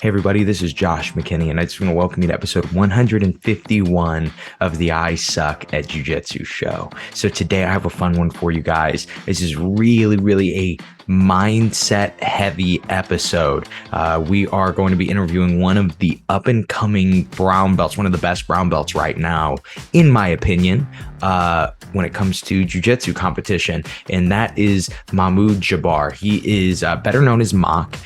Hey everybody, this is Josh McKinney, and I just want to welcome you to episode 151 of the I Suck at Jiu-Jitsu show. So today I have a fun one for you guys. This is really a mindset-heavy episode. We are going to be interviewing one of the up-and-coming brown belts, one of the best brown belts right now, in my opinion, when it comes to Jiu-Jitsu competition, and that is Mahmoud Jabr. He is better known as Mock.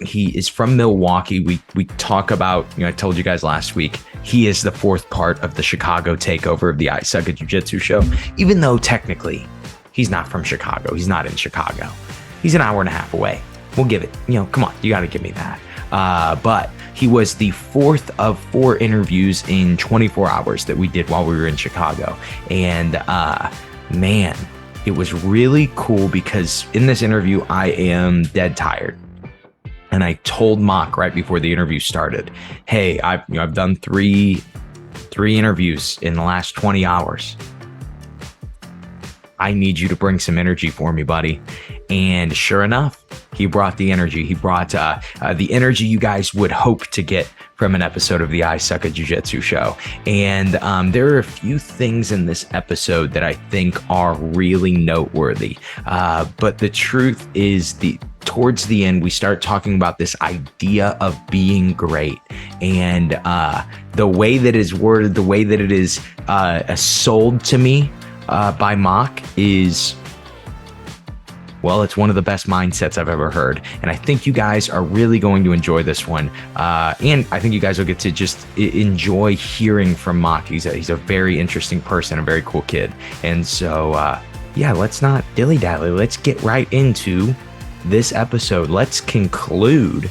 He is from Milwaukee. We talk about, I told you guys last week, he is the fourth part of the Chicago Takeover of the I Suck at Jiu-Jitsu show, even though technically he's not from Chicago. He's not in Chicago. He's an hour and a half away. We'll give it, come on, you got to give me that. But he was the fourth of 4 interviews in 24 hours that we did while we were in Chicago. And man, it was really cool because in this interview, I am dead tired. And I told Mock right before the interview started, hey, I've done three interviews in the last 20 hours. I need you to bring some energy for me, buddy. And sure enough, he brought the energy. He brought the energy you guys would hope to get from an episode of the I Suck at Jiu-Jitsu show. And there are a few things in this episode that I think are really noteworthy. But the truth is, towards the end, we start talking about this idea of being great, and the way that it is worded, the way that it is sold to me by Mock is, well, it's one of the best mindsets I've ever heard. And I think you guys are really going to enjoy this one. And I think you guys will get to just enjoy hearing from Mock. He's a very interesting person, a very cool kid. And so, yeah, let's not dilly-dally. Let's get right into this episode. Let's conclude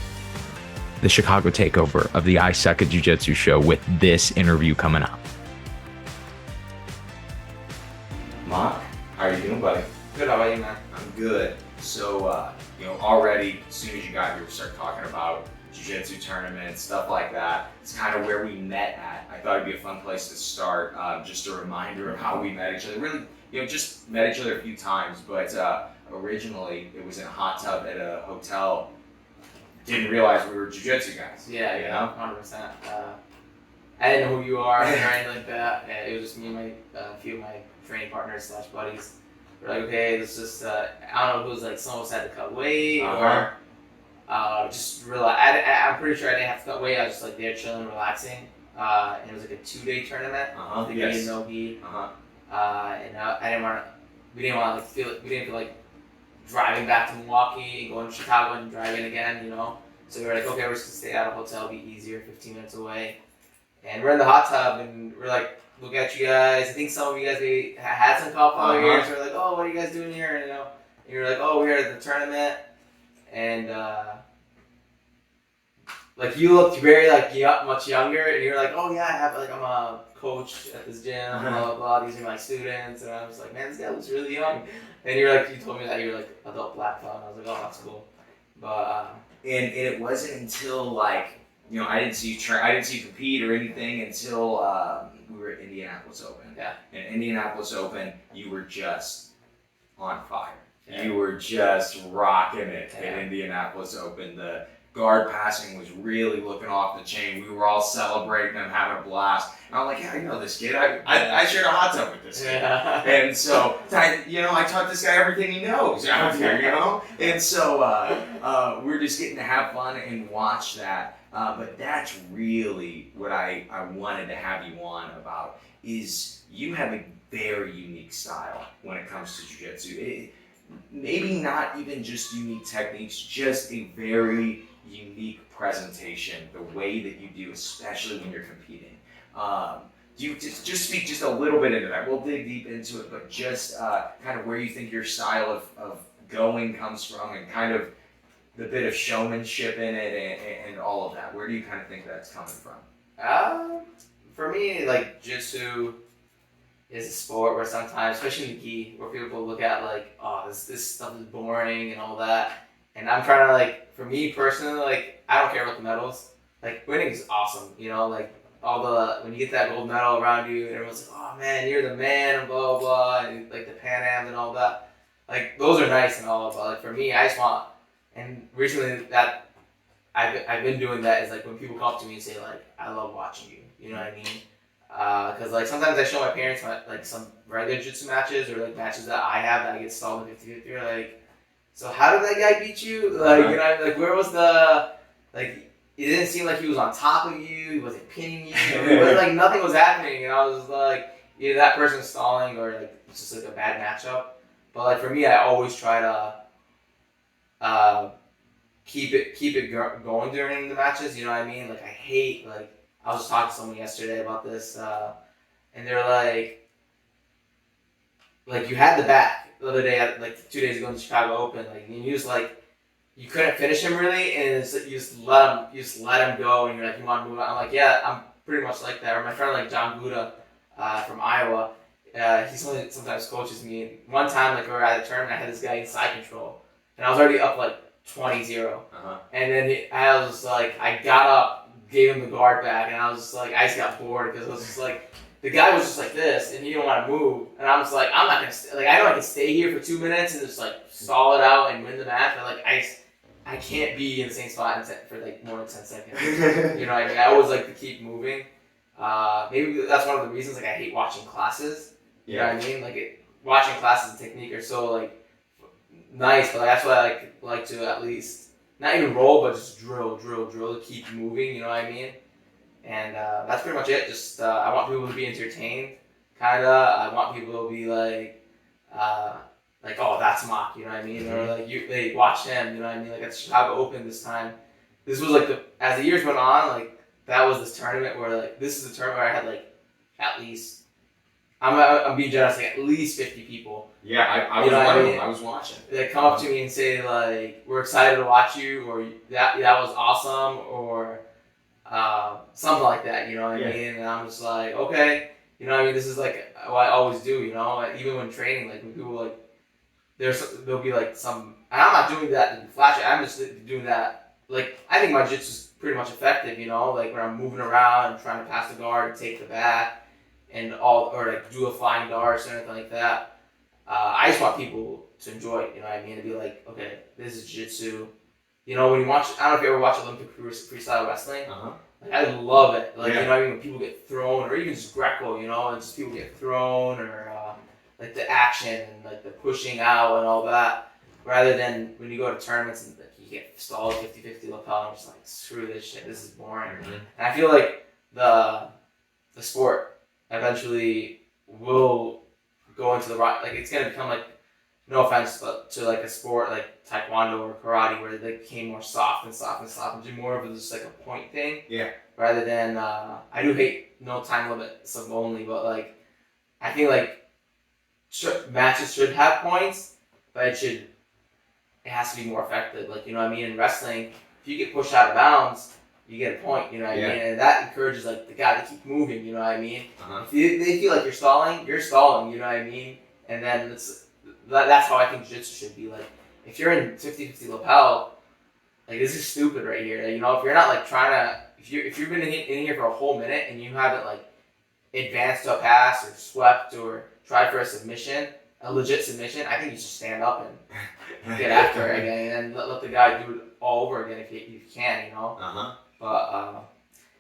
the Chicago Takeover of the I Suck at Jiu-Jitsu show with this interview coming up. Mock, how are you doing, buddy? Good, how about you, man? I'm good. So, already, as soon as you got here, we started talking about Jiu-Jitsu tournaments, stuff like that. It's kind of where we met at. I thought it'd be a fun place to start. Just a reminder of how we met each other. Really, just met each other a few times, but originally it was in a hot tub at a hotel. Didn't realize we were Jiu-Jitsu guys. Yeah, 100%. I didn't know who you are or anything like that. It was just me and a few of my training partners / buddies. We're like, okay, let's just, I don't know if it was like some of us had to cut weight or just realize, I'm pretty sure I didn't have to cut weight. I was just like there chilling, relaxing. And it was like a 2-day tournament. The gi and no gi. And I didn't want to, we didn't feel like driving back to Milwaukee and going to Chicago and driving again, So we were like, okay, we're just gonna stay at a hotel, be easier, 15 minutes away. And we're in the hot tub and we're like, look at you guys. I think some of you guys maybe had some coffee here, so we're like, oh, what are you guys doing here? And you're like, oh, we're here at the tournament. And like you looked very much younger, and you're like, oh yeah, I'm a coach at this gym, blah blah blah. These are my students, and I was like, man, this guy looks really young. And you told me that you were like adult black belt, and I was like, oh, that's cool. But and it wasn't until I didn't see you compete or anything until we were at Indianapolis Open. Yeah. In Indianapolis Open, you were just on fire. Yeah. You were just rocking it at Indianapolis Open. The guard passing was really looking off the chain. We were all celebrating and having a blast. And I'm like, yeah, I know this kid. I shared a hot tub with this kid. Yeah. And so, I taught this guy everything he knows out here, And so we're just getting to have fun and watch that. But that's really what I wanted to have you on about, is you have a very unique style when it comes to Jiu-Jitsu. Maybe not even just unique techniques, just a very unique presentation, the way that you do, especially when you're competing. You just speak just a little bit into that. We'll dig deep into it, but just kind of where you think your style of going comes from, and kind of the bit of showmanship in it and all of that. Where do you kind of think that's coming from? For me, like, Jiu-Jitsu is a sport where sometimes, especially in the gi, where people look at like, oh, this stuff is boring and all that. And I'm trying to, for me personally, I don't care about the medals. Winning is awesome, like when you get that gold medal around you, and everyone's like, oh man, you're the man, and blah, blah, blah, and the Pan Ams and all that. Those are nice and all, but for me, I just want, and recently that I've been doing that is like when people come up to me and say like I love watching you. You know what I mean? Because like sometimes I show my parents like some regular jiu-jitsu matches or like matches that I have that I get stalled in 50-50. Or like, so how did that guy beat you? Like, you know, like where was the like? It didn't seem like he was on top of you. He wasn't pinning you. Like nothing was happening, and I was like, either that person's stalling or like it's just like a bad matchup. But like for me, I always try to keep it going during the matches. You know what I mean? Like I hate like I was talking to someone yesterday about this, and they're like you had the back the other day, like 2 days ago in the Chicago Open, like and you just like you couldn't finish him really, and it's, you just let him go, and you're like you want to move on. I'm like yeah, I'm pretty much like that. Or my friend like John Buda from Iowa, he sometimes coaches me. One time like we were at a tournament, I had this guy in side control, and I was already up like 20-0. And then I was like, I got up, gave him the guard back, and I was just like, I just got bored because it was just like, the guy was just like this, and he didn't want to move. And I was like, I'm not gonna like, I know I can stay here for 2 minutes and just like stall it out and win the match, but like I can't be in the same spot for like more than 10 seconds. You know what I mean? I always like to keep moving. Maybe that's one of the reasons like I hate watching classes. You know what I mean? Like watching classes and technique are so like nice, but that's why I like to at least not even roll, but just drill to keep moving. You know what I mean? And that's pretty much it. Just I want people to be entertained, kinda. I want people to be like oh that's Mock, you know what I mean? Or like they watch him, you know what I mean? Like at the Chicago Open this time, this was like as the years went on, like that was this tournament where like this is the tournament where I had like at least I'm being generous, like at least 50 people. Yeah, I was one of them. I was watching. They come up to me and say like, "We're excited to watch you," or "That was awesome," or something like that. You know what I mean? And I'm just like, okay, you know what I mean? This is like what I always do. You know, like, even when training, like when people like, there'll be like some, and I'm not doing that to flash it. I'm just doing that. Like I think my jiu-jitsu is pretty much effective. You know, like when I'm moving around and trying to pass the guard and take the back. And or like do a flying dart or anything like that. I just want people to enjoy it, you know what I mean? To be like, okay, this is jiu-jitsu. You know, when you watch, I don't know if you ever watch Olympic freestyle wrestling. Like, I love it. Like, you know what I mean? When people get thrown, or even just Greco, you know, and just people get thrown, or like the action and like the pushing out and all that. Rather than when you go to tournaments and like, you get stalled 50-50 lapel, and I'm just like, screw this shit, this is boring. And I feel like the sport eventually will go into the right, like it's gonna become like, no offense, but to like a sport like taekwondo or karate where they became more soft and do more of it just like a point thing. Yeah. Rather than I do hate no time limit some only, but like I feel like matches should have points, but it has to be more effective. Like, you know what I mean? In wrestling, if you get pushed out of bounds, you get a point, you know what I mean? And that encourages like the guy to keep moving, you know what I mean? If they feel like you're stalling, you know what I mean? And then that's how I think jiu-jitsu should be. Like, if you're in 50-50 lapel, like this is stupid right here. Like, you know, if you're not like trying to, if you've been in here for a whole minute and you haven't like advanced to a pass or swept or tried for a submission, a legit submission, I think you should stand up and get after it again and let the guy do it all over again if you can, you know? But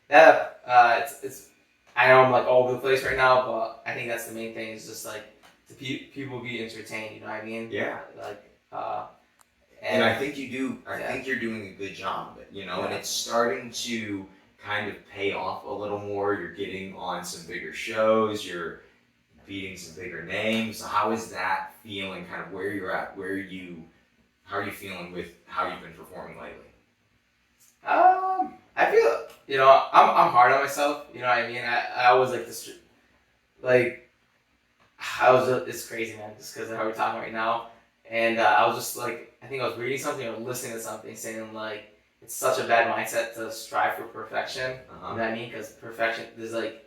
it's I know I'm like all over the place right now, but I think that's the main thing is just like to people be entertained. You know what I mean? Yeah. Like and I think you do. I think you're doing a good job of it. You know, and it's starting to kind of pay off a little more. You're getting on some bigger shows. You're beating some bigger names. So how is that feeling? Kind of where you're at. How are you feeling with how you've been performing lately? I feel, you know, I'm hard on myself, you know what I mean? I always like this, like, it's crazy, man, just because of how we're talking right now. And I was just like, I think I was reading something or listening to something saying like, it's such a bad mindset to strive for perfection, you know what I mean? Because perfection, there's like,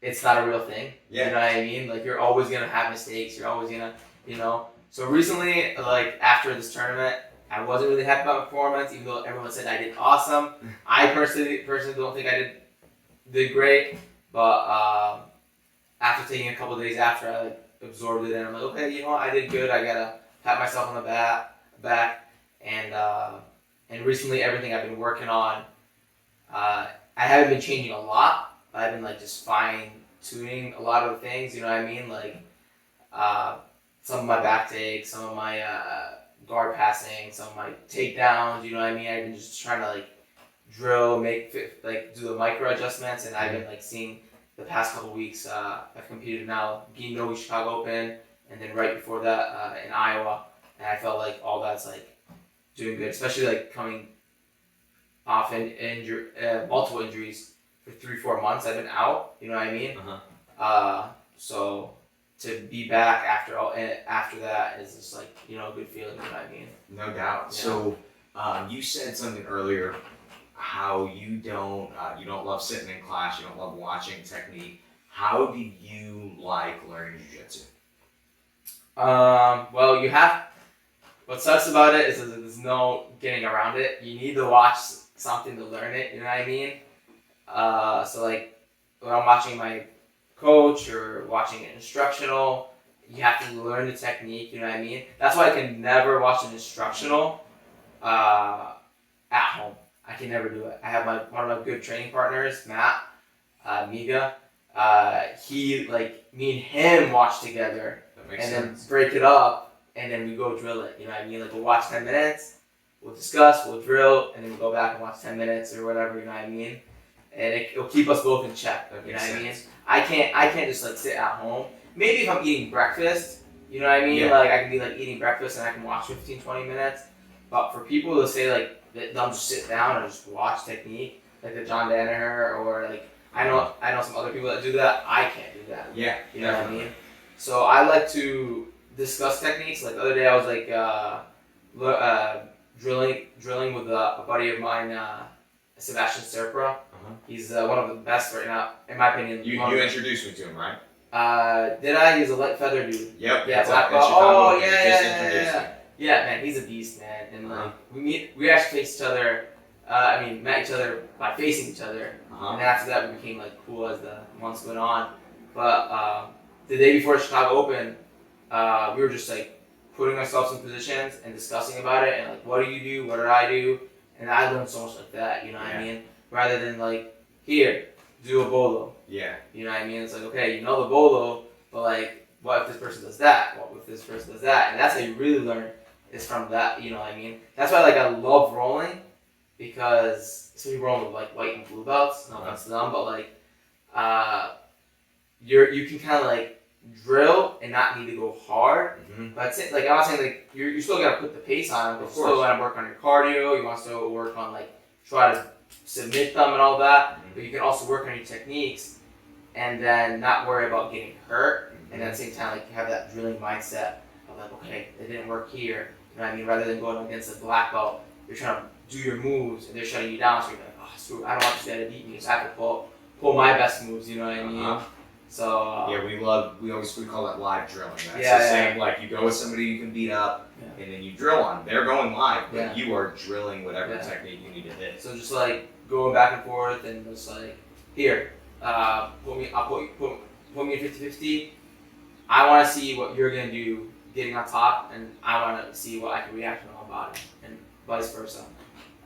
it's not a real thing, you know what I mean? Like, you're always going to have mistakes, you're always going to, you know. So recently, like, after this tournament, I wasn't really happy about my performance, even though everyone said I did awesome. I personally don't think I did great, but after taking a couple of days after, I like absorbed it, and I'm like, okay, you know what, I did good. I gotta pat myself on the back, and and recently everything I've been working on, I haven't been changing a lot. I've been like just fine tuning a lot of the things. You know what I mean? Like some of my back takes, some of my guard passing, some of my takedowns. You know what I mean? I've been just trying to like drill, like do the micro adjustments, and I've been like seeing the past couple weeks. I've competed now, Gino Chicago Open, and then right before that in Iowa, and I felt like all that's like doing good, especially like coming off multiple injuries for 3-4 months. I've been out. You know what I mean? So to be back after that is just like, you know, a good feeling. You know what I mean? No doubt. Yeah. So you said something earlier, how you don't love sitting in class, you don't love watching technique. How do you like learning jiu-jitsu? Well, what sucks about it is that there's no getting around it. You need to watch something to learn it, you know what I mean? So like when I'm watching my coach or watching an instructional, you have to learn the technique, you know what I mean? That's why I can never watch an instructional at home. I can never do it. I have one of my good training partners, Matt Miga. He me and him watch together and then break it up, and then we go drill it. You know what I mean? Like we'll watch 10 minutes, we'll discuss, we'll drill, and then we'll go back and watch 10 minutes or whatever. You know what I mean? And it'll keep us both in check. You know what I mean? I can't just like sit at home. Maybe if I'm eating breakfast, you know what I mean? Yeah. Like I can be like eating breakfast and I can watch 15-20 minutes. But for people to say like they'll just sit down and just watch technique, like the John Danaher, or like I know some other people that do that. I can't do that. Yeah, you know what I mean. So I like to discuss techniques. Like the other day, I was like drilling with a buddy of mine, Sebastian Serpra. He's one of the best right now, in my opinion. You introduced me to him, right? Did I? He's a light feather dude. Yep. Yeah. Oh Yeah. Yeah, man, he's a beast, man. And like we actually faced each other. Met each other by facing each other, and then after that we became like cool as the months went on. But the day before the Chicago Open, we were just like putting ourselves in positions and discussing about it, and like, what do you do? What did I do? And I learned so much like that. You know what I mean? Rather than like, here, do a bolo. Yeah. You know what I mean? It's like, okay, you know the bolo, but like, what if this person does that? What if this person does that? And that's how you really learn, is from that. You know what I mean? That's why like I love rolling, because especially rolling with like white and blue belts. No offense to them, but like, you can kind of like drill and not need to go hard. But like I'm not saying like you still gotta put the pace on, but you still gotta work on your cardio. You want to still work on like try to submit them and all that. But you can also work on your techniques, and then not worry about getting hurt. And at the same time, like have that drilling mindset of like, okay, it didn't work here. You know what I mean? Rather than going against a black belt, you're trying to do your moves and they're shutting you down. So you're like, oh, screw! I don't want this guy to beat me. So I have to pull my best moves. You know what I mean? So we call that live drilling. That's the same. Like you go with somebody you can beat up, and then you drill on them. They're going live, but you are drilling whatever technique you need to hit. So just like going back and forth, and just like, here, put me in 50-50. I want to see what you're gonna do getting on top, and I want to see what I can react to on my body, and vice versa.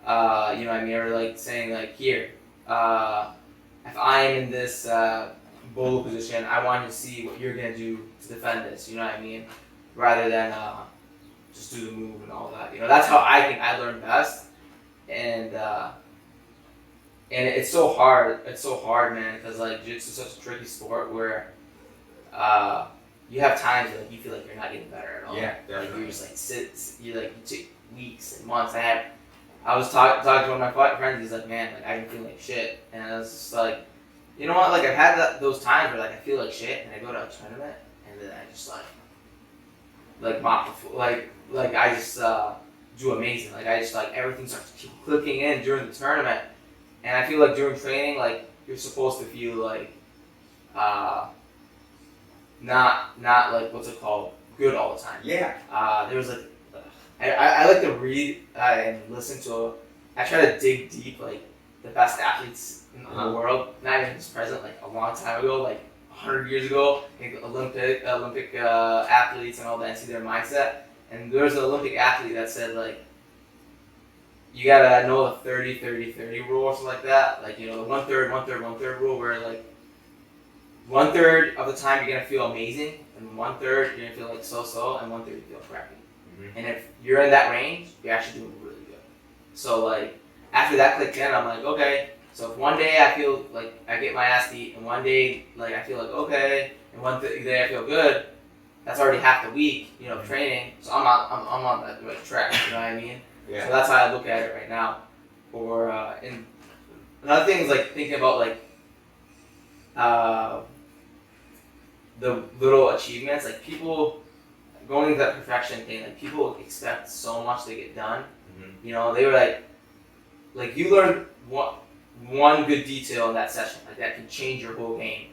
You know what I mean? Or like saying like, here, if I am in this bolo position, I want to see what you're gonna do to defend this. You know what I mean? Rather than just do the move and all that. You know, that's how I think I learn best. And it's so hard. It's so hard, man, because like jiu-jitsu is such a tricky sport where you have times where like, you feel like you're not getting better at all. Yeah, like you're just like you take weeks and months. I was talking to one of my friends. He's like, man, like I've been feeling like shit, and I was just like, you know what? Like I've had those times where like I feel like shit, and I go to a tournament, and then I just like mop the like I just do amazing. Like I just like everything starts to keep clicking in during the tournament, and I feel like during training, like you're supposed to feel like not like what's it called, good all the time. Yeah. There was like I like to read and listen to. I try to dig deep, like the best athletes in the world, not even just present, like a long time ago, like 100 years ago, like Olympic athletes and all that, and see their mindset. And there was an Olympic athlete that said like, you gotta know the 30-30-30 rule or something like that. Like, you know, the 1/3, 1/3, 1/3 rule, where like 1/3 of the time you're gonna feel amazing, and 1/3 you're gonna feel like so-so, and 1/3 you feel crappy. Mm-hmm. And if you're in that range, you're actually doing really good. So like after that clicked in, I'm like, okay. So if one day I feel like I get my ass beat, and one day like I feel like okay, and one day I feel good, that's already half the week, you know, of training. So I'm on that right track. You know what I mean? Yeah. So that's how I look at it right now. Or and another thing is like thinking about like the little achievements. Like people going into that perfection thing. Like people expect so much to get done. Mm-hmm. You know, they were like you learned one good detail in that session, like that can change your whole game.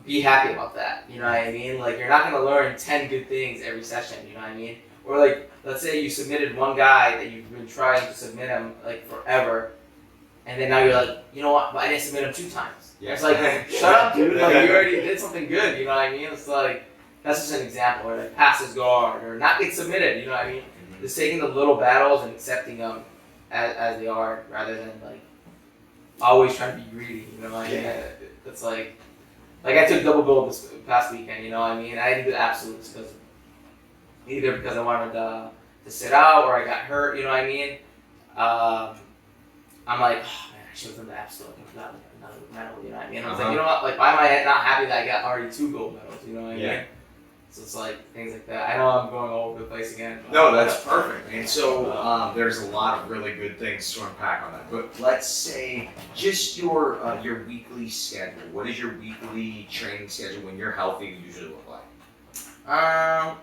Be happy about that, you know what I mean? Like, you're not gonna learn 10 good things every session, you know what I mean? Or like, let's say you submitted one guy that you've been trying to submit him like forever, and then now you're like, you know what, but I didn't submit him 2 times. Yeah. It's like, shut up, dude, like you already did something good, you know what I mean? It's like, that's just an example, or like passes guard, or not get submitted, you know what I mean? Mm-hmm. Just taking the little battles and accepting them as they are, rather than like, always trying to be greedy, you know what I mean? Yeah. It's like I took double gold this past weekend, you know what I mean? I didn't do the absolutes because I wanted to sit out or I got hurt, you know what I mean? I'm like, oh man, I should have done the absolute. I got another medal, you know what I mean? I was like, you know what? Like, why am I not happy that I got already 2 gold medals, you know what I mean? So it's like things like that. I know I'm going all over the place again. No, that's perfect. And so there's a lot of really good things to unpack on that. But let's say just your weekly schedule. What is your weekly training schedule when you're healthy usually look like?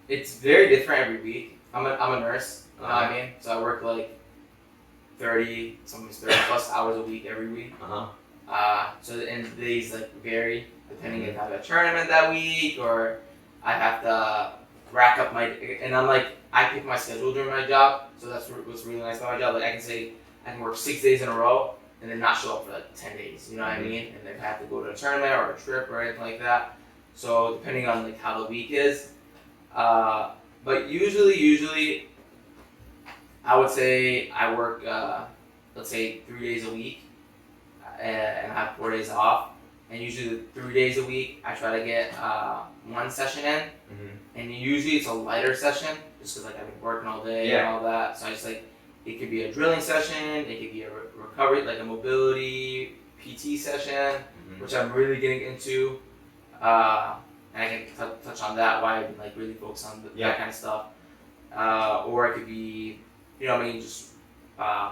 It's very different every week. I'm a nurse. You know what I mean? So I work like 30, sometimes 30 plus hours a week every week. So and the days like vary depending if I have a tournament that week or I have to rack up and I'm like, I pick my schedule during my job, so that's what's really nice about my job. Like I can work 6 days in a row and then not show up for like 10 days, you know what I mean? And then have to go to a tournament or a trip or anything like that. So depending on like how the week is, but usually I would say I work, let's say 3 days a week and I have 4 days off. And usually the 3 days a week, I try to get 1 session in. Mm-hmm. And usually it's a lighter session, just because like I've been working all day and all that. So I just like, it could be a drilling session, it could be a recovery, like a mobility PT session, which I'm really getting into. And I can touch on that, why I've been like really focused on that kind of stuff. Or it could be, you know what I mean, just a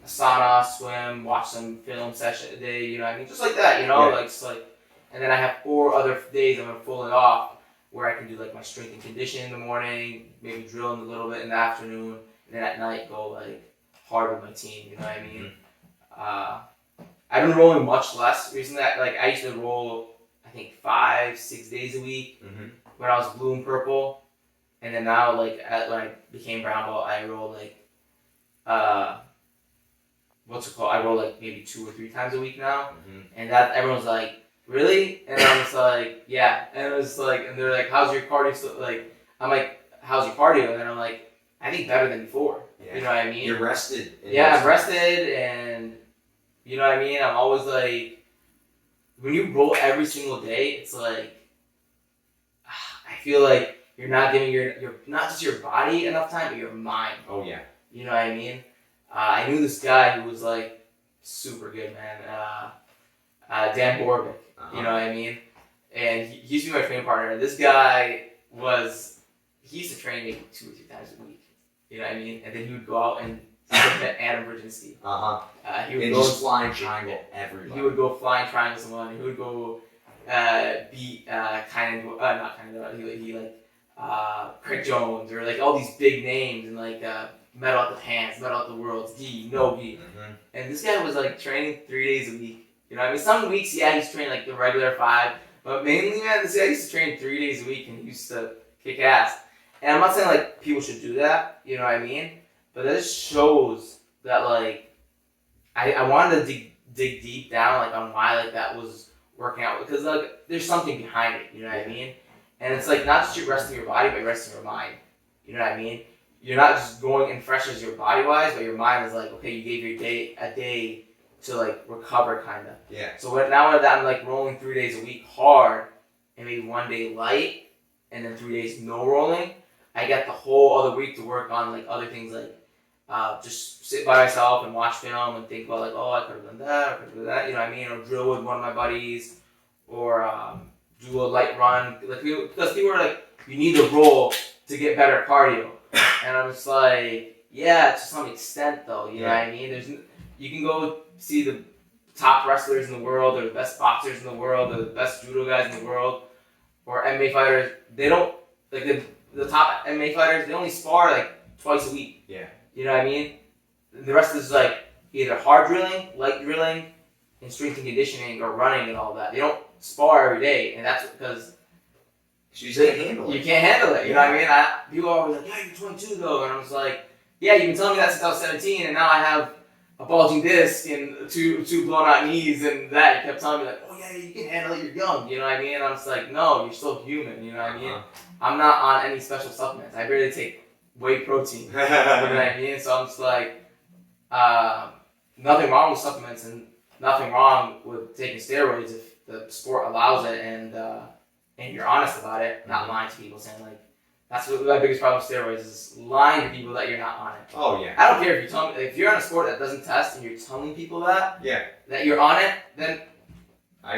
sauna, swim, watch some film session a day, you know what I mean? Just like that, you know? Like, just like, and then I have 4 other days I'm going to pull it off where I can do like my strength and conditioning in the morning, maybe drill a little bit in the afternoon, and then at night go like hard with my team, you know what I mean? I've been rolling much less recently. Like I used to roll, I think 5-6 days a week when I was blue and purple. And then now like when I became brown belt, I roll like, what's it called? I roll like maybe 2 or 3 times a week now, and that everyone's like, really? And I'm just like, yeah. And it was like, and they're like, how's your cardio? So like, I'm like, how's your cardio? And then I'm like, I think better than before. Yeah. You know what I mean? You're rested. Yeah, I'm rested, and you know what I mean. I'm always like, when you roll every single day, it's like, I feel like you're not giving your not just your body enough time, but your mind. Oh yeah. You know what I mean? I knew this guy who was like super good, man. Dan Borbick, you know what I mean? And he used to be my training partner. This guy he used to train maybe 2 or 3 times a week. You know what I mean? And then he would go out and met Adam Brzezinski. He would go just flying triangle everybody. He would go flying triangle someone. He would go beat Craig Jones or like all these big names and like medal at the pants, medal at the worlds, gi, no gi. And this guy was like training 3 days a week. You know what I mean? Some weeks, he's training like the regular 5, but mainly, man, this guy used to train 3 days a week and he used to kick ass. And I'm not saying like people should do that, you know what I mean? But that just shows that like I wanted to dig deep down like on why like that was working out, because like there's something behind it, you know what I mean? And it's like not just you resting your body, but resting your mind. You know what I mean? you're not just going in fresh as your body wise, but your mind is like, okay, you gave your day a day to like recover, kind of. Yeah. So now that I'm like rolling 3 days a week hard, and maybe 1 day light, and then 3 days no rolling, I get the whole other week to work on like other things, like just sit by myself and watch film and think about like, oh, I could have done that, I could have done that, you know what I mean? Or drill with one of my buddies, or do a light run, like because people are like, you need to roll to get better cardio, and I'm just like, yeah, to some extent though, you know what I mean? You can go see the top wrestlers in the world, or the best boxers in the world, or the best judo guys in the world, or MMA fighters. They don't like the top MMA fighters. They only spar like twice a week. Yeah. You know what I mean? The rest is like either hard drilling, light drilling, and strength and conditioning, or running and all that. They don't spar every day, and that's because you can't handle it. You can't handle it. You know what I mean? People are always like, yeah, you're 22 though, and I was like, yeah, you've been telling me that since I was 17, and now I have a bulging disc and two blown out knees and that. You kept telling me like, oh yeah, you can handle it, you're young, you know what I mean? And I'm just like, no, you're still human, you know what I mean? I'm not on any special supplements. I barely take whey protein, you know what I mean? So I'm just like, nothing wrong with supplements and nothing wrong with taking steroids if the sport allows it and you're honest about it, not lying to people, saying like, that's what my biggest problem with steroids is lying to people that you're not on it. Oh yeah. I don't care if you tell me, if you're on a sport that doesn't test and you're telling people that that you're on it, then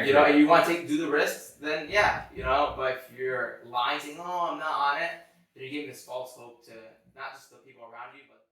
you know, and you want to do the risks, then yeah, you know. But if you're lying, saying, "Oh, I'm not on it," then you're giving this false hope to not just the people around you, but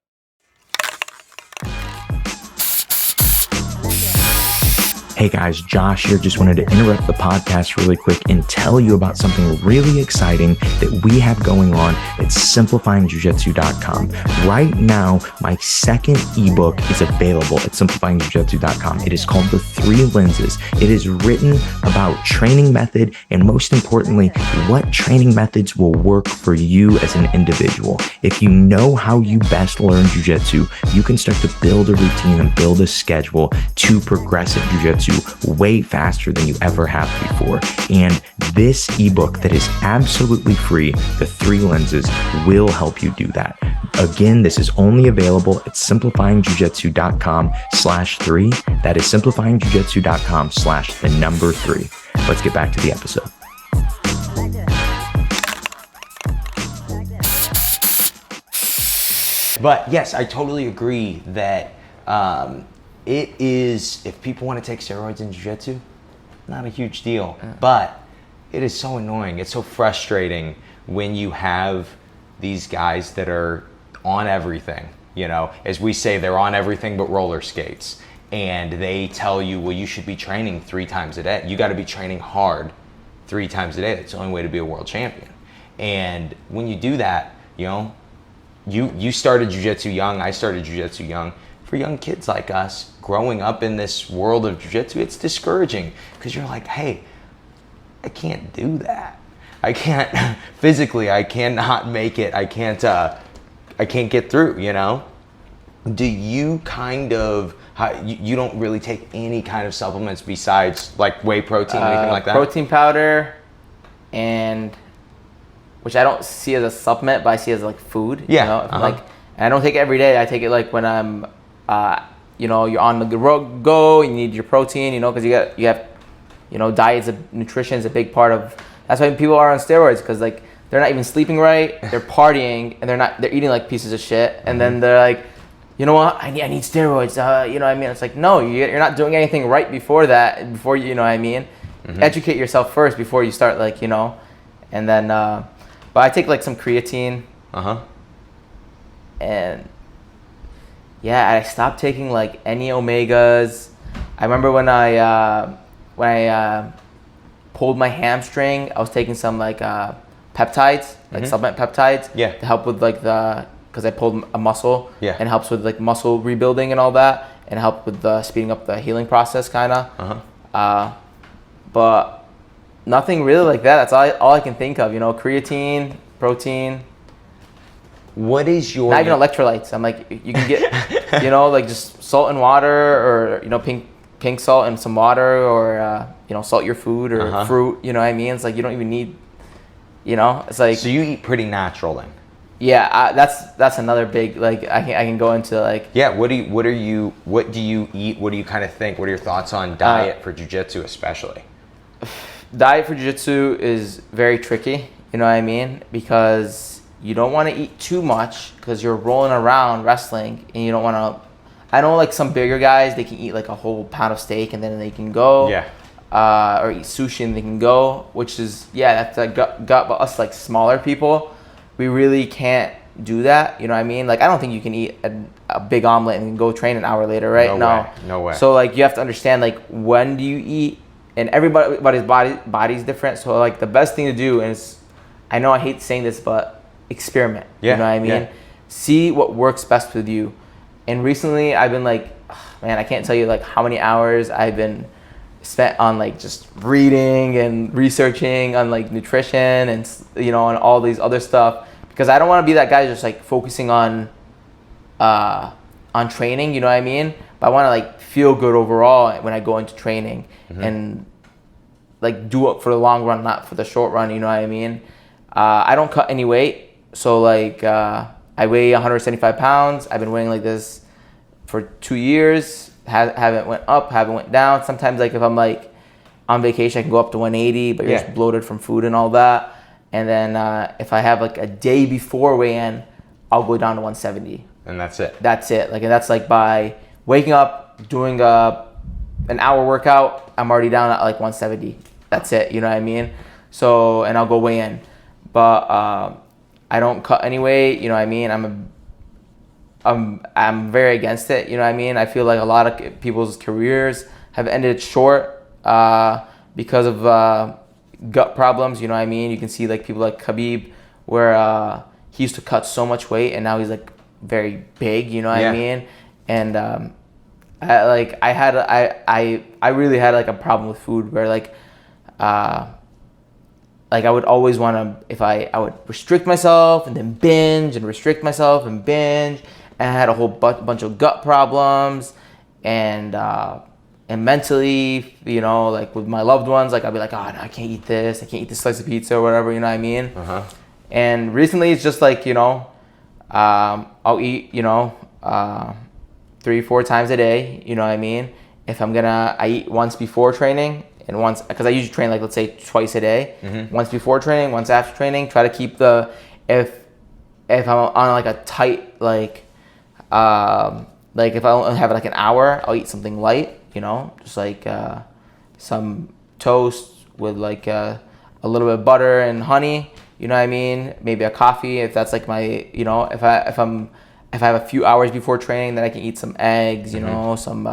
Hey guys, Josh here. Just wanted to interrupt the podcast really quick and tell you about something really exciting that we have going on at simplifyingjujitsu.com. Right now, my second ebook is available at simplifyingjujitsu.com. It is called The 3 Lenses. It is written about training method and most importantly, what training methods will work for you as an individual. If you know how you best learn jiu-jitsu, you can start to build a routine and build a schedule to progressive jiu-jitsu way faster than you ever have before. And this ebook that is absolutely free, The 3 Lenses, will help you do that. Again, this is only available at simplifyingjujitsu.com/3. That is simplifyingjujitsu.com/3. Let's get back to the episode. But yes, I totally agree that it is, if people want to take steroids in jiu-jitsu, not a huge deal. But it is so annoying. It's so frustrating when you have these guys that are on everything. You know, as we say, they're on everything but roller skates. And they tell you, well, you should be training 3 times a day. You got to be training hard 3 times a day. That's the only way to be a world champion. And when you do that, you know, you started jiu-jitsu young. I started jiu-jitsu young. For young kids like us, growing up in this world of jiu-jitsu, it's discouraging because you're like, hey, I can't do that. I can't physically. I cannot make it. I can't get through. You know. Do you kind of? You don't really take any kind of supplements besides like whey protein, anything like that? Protein powder, and which I don't see as a supplement, but I see as like food. Yeah. You know? Like, and I don't take it every day. I take it like when I'm, you know, you're on the go. You need your protein, you know, because you have, you know, nutrition is a big part of. That's why people are on steroids, because like they're not even sleeping right, they're partying, and they're eating like pieces of shit, and then they're like, you know what, I need steroids. You know what I mean? It's like, no, you're not doing anything right before that. Before you know what I mean? Educate yourself first before you start, like, you know, and then. But I take like some creatine. And yeah, I stopped taking like any omegas. I remember when I pulled my hamstring, I was taking some like peptides, like supplement peptides, to help with like because I pulled a muscle, and it helps with like muscle rebuilding and all that, and help with speeding up the healing process, kind of. But nothing really like that. That's all I can think of. You know, creatine, protein. What is your... Not even electrolytes. I'm like, you can get, you know, like just salt and water, or, you know, pink salt and some water, or, you know, salt your food or fruit, you know what I mean? It's like, you don't even need, you know, it's like... So you eat pretty natural then? Yeah, that's another big, like, I can go into, like, Yeah, what do you eat? What do you kind of think? What are your thoughts on diet for jiu-jitsu especially? diet for jiu-jitsu is very tricky, you know what I mean? Because you don't want to eat too much because you're rolling around wrestling, and you don't want to. I know, like, some bigger guys, they can eat like a whole pound of steak and then they can go. Yeah. Or eat sushi and they can go, which is, that's like gut. But us, like, smaller people, we really can't do that. You know what I mean? Like, I don't think you can eat a big omelet and go train an hour later, right? No way. So, like, you have to understand, like, when do you eat, and everybody's body's different. So, like, the best thing to do is, I know I hate saying this, but experiment. Yeah, You know what I mean? yeah. See what works best with you. And recently, I've been like, man, I can't tell you, like, how many hours I've been spent on, like, just reading and researching on, like, nutrition and, you know, and all these other stuff, because I don't want to be that guy just, like, focusing on training, you know what I mean? But I want to, like, feel good overall when I go into training, and, like, do it for the long run, not for the short run, you know what I mean? I don't cut any weight, so, like, I weigh 175 pounds. I've been weighing like this for 2 years. Haven't went up, haven't went down. Sometimes, like, if I'm, like, on vacation, I can go up to 180, but you're just bloated from food and all that. And then if I have, like, a day before weigh-in, I'll go down to 170. And that's it. That's it. Like, and that's, like, by waking up, doing an hour workout, I'm already down at, like, 170. That's it. You know what I mean? So, and I'll go weigh in. But I don't cut any weight, you know what I mean? I'm very against it, you know what I mean? I feel like a lot of people's careers have ended short because of gut problems, you know what I mean? You can see, like, people like Khabib, where he used to cut so much weight and now he's, like, very big, you know what I mean? And I really had, like, a problem with food where, like I would always want to, I would restrict myself and then binge and restrict myself and binge. And I had a whole bunch of gut problems and mentally, you know, like, with my loved ones, like, I'd be like, oh, no, I can't eat this slice of pizza or whatever, you know what I mean? And recently it's just, like, you know, I'll eat, you know, 3-4 times a day, you know what I mean? If I eat once before training, and once, because I usually train, like, let's say twice a day, once before training, once after training. Try to keep if I'm on, like, a tight, like if I only have, like, an hour, I'll eat something light, you know, just, like, some toast with, like, a little bit of butter and honey, you know what I mean? Maybe a coffee if that's, like, my, you know, if I have a few hours before training, then I can eat some eggs, you know, some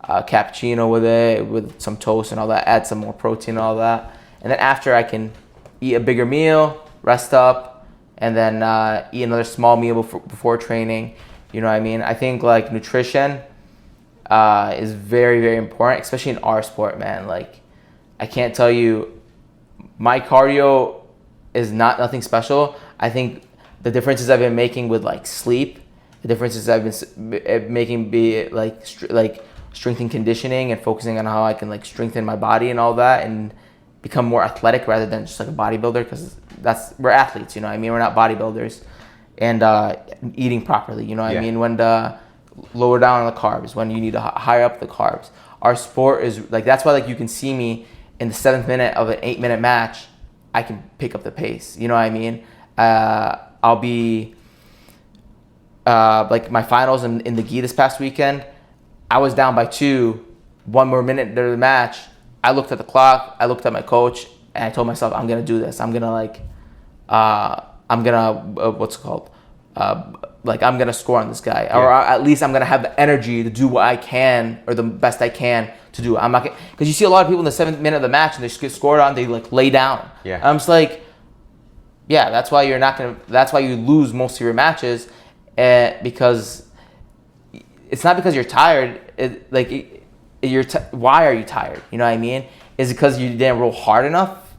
cappuccino with it, with some toast and all that, add some more protein and all that. And then after, I can eat a bigger meal, rest up, and then eat another small meal before training. You know what I mean? I think, like, nutrition is very, very important, especially in our sport, man. Like, I can't tell you, my cardio is nothing special. I think the differences I've been making with, like, sleep, the differences I've been making be, like, strength and conditioning and focusing on how I can, like, strengthen my body and all that and become more athletic rather than just, like, a bodybuilder, because we're athletes, you know what I mean? We're not bodybuilders. And eating properly, you know what I mean? When to lower down on the carbs, when you need to higher up the carbs. Our sport is, like, that's why, like, you can see me in the 7th minute of an 8-minute match, I can pick up the pace, you know what I mean? I'll be like, my finals in the gi this past weekend, I was down by 2, 1 more minute into the match. I looked at the clock, I looked at my coach, and I told myself, I'm going to do this. I'm going to, like, what's it called? Like, I'm going to score on this guy. Or at least I'm going to have the energy to do what I can, or the best I can to do. I'm not gonna, because you see a lot of people in the 7th minute of the match and they get scored on, they, like, lay down. Yeah. I'm just like, yeah, that's why that's why you lose most of your matches, because it's not because you're tired. Why are you tired? You know what I mean? Is it because you didn't roll hard enough?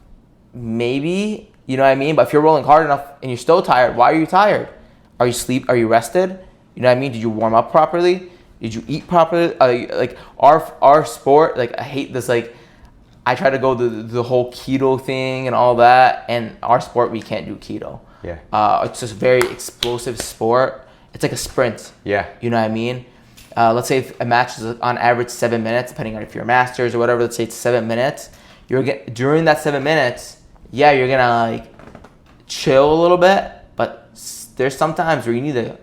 Maybe, you know what I mean? But if you're rolling hard enough and you're still tired, why are you tired? Are you rested? You know what I mean? Did you warm up properly? Did you eat properly? Like, our sport, like, I hate this, like, I try to go the whole keto thing and all that, and our sport, we can't do keto. Yeah. It's just a very explosive sport. It's like a sprint. Yeah. You know what I mean? Let's say if a match is on average 7 minutes, depending on if you're masters or whatever. Let's say it's 7 minutes. During that 7 minutes, yeah, you're gonna like chill a little bit, but there's some times where you need to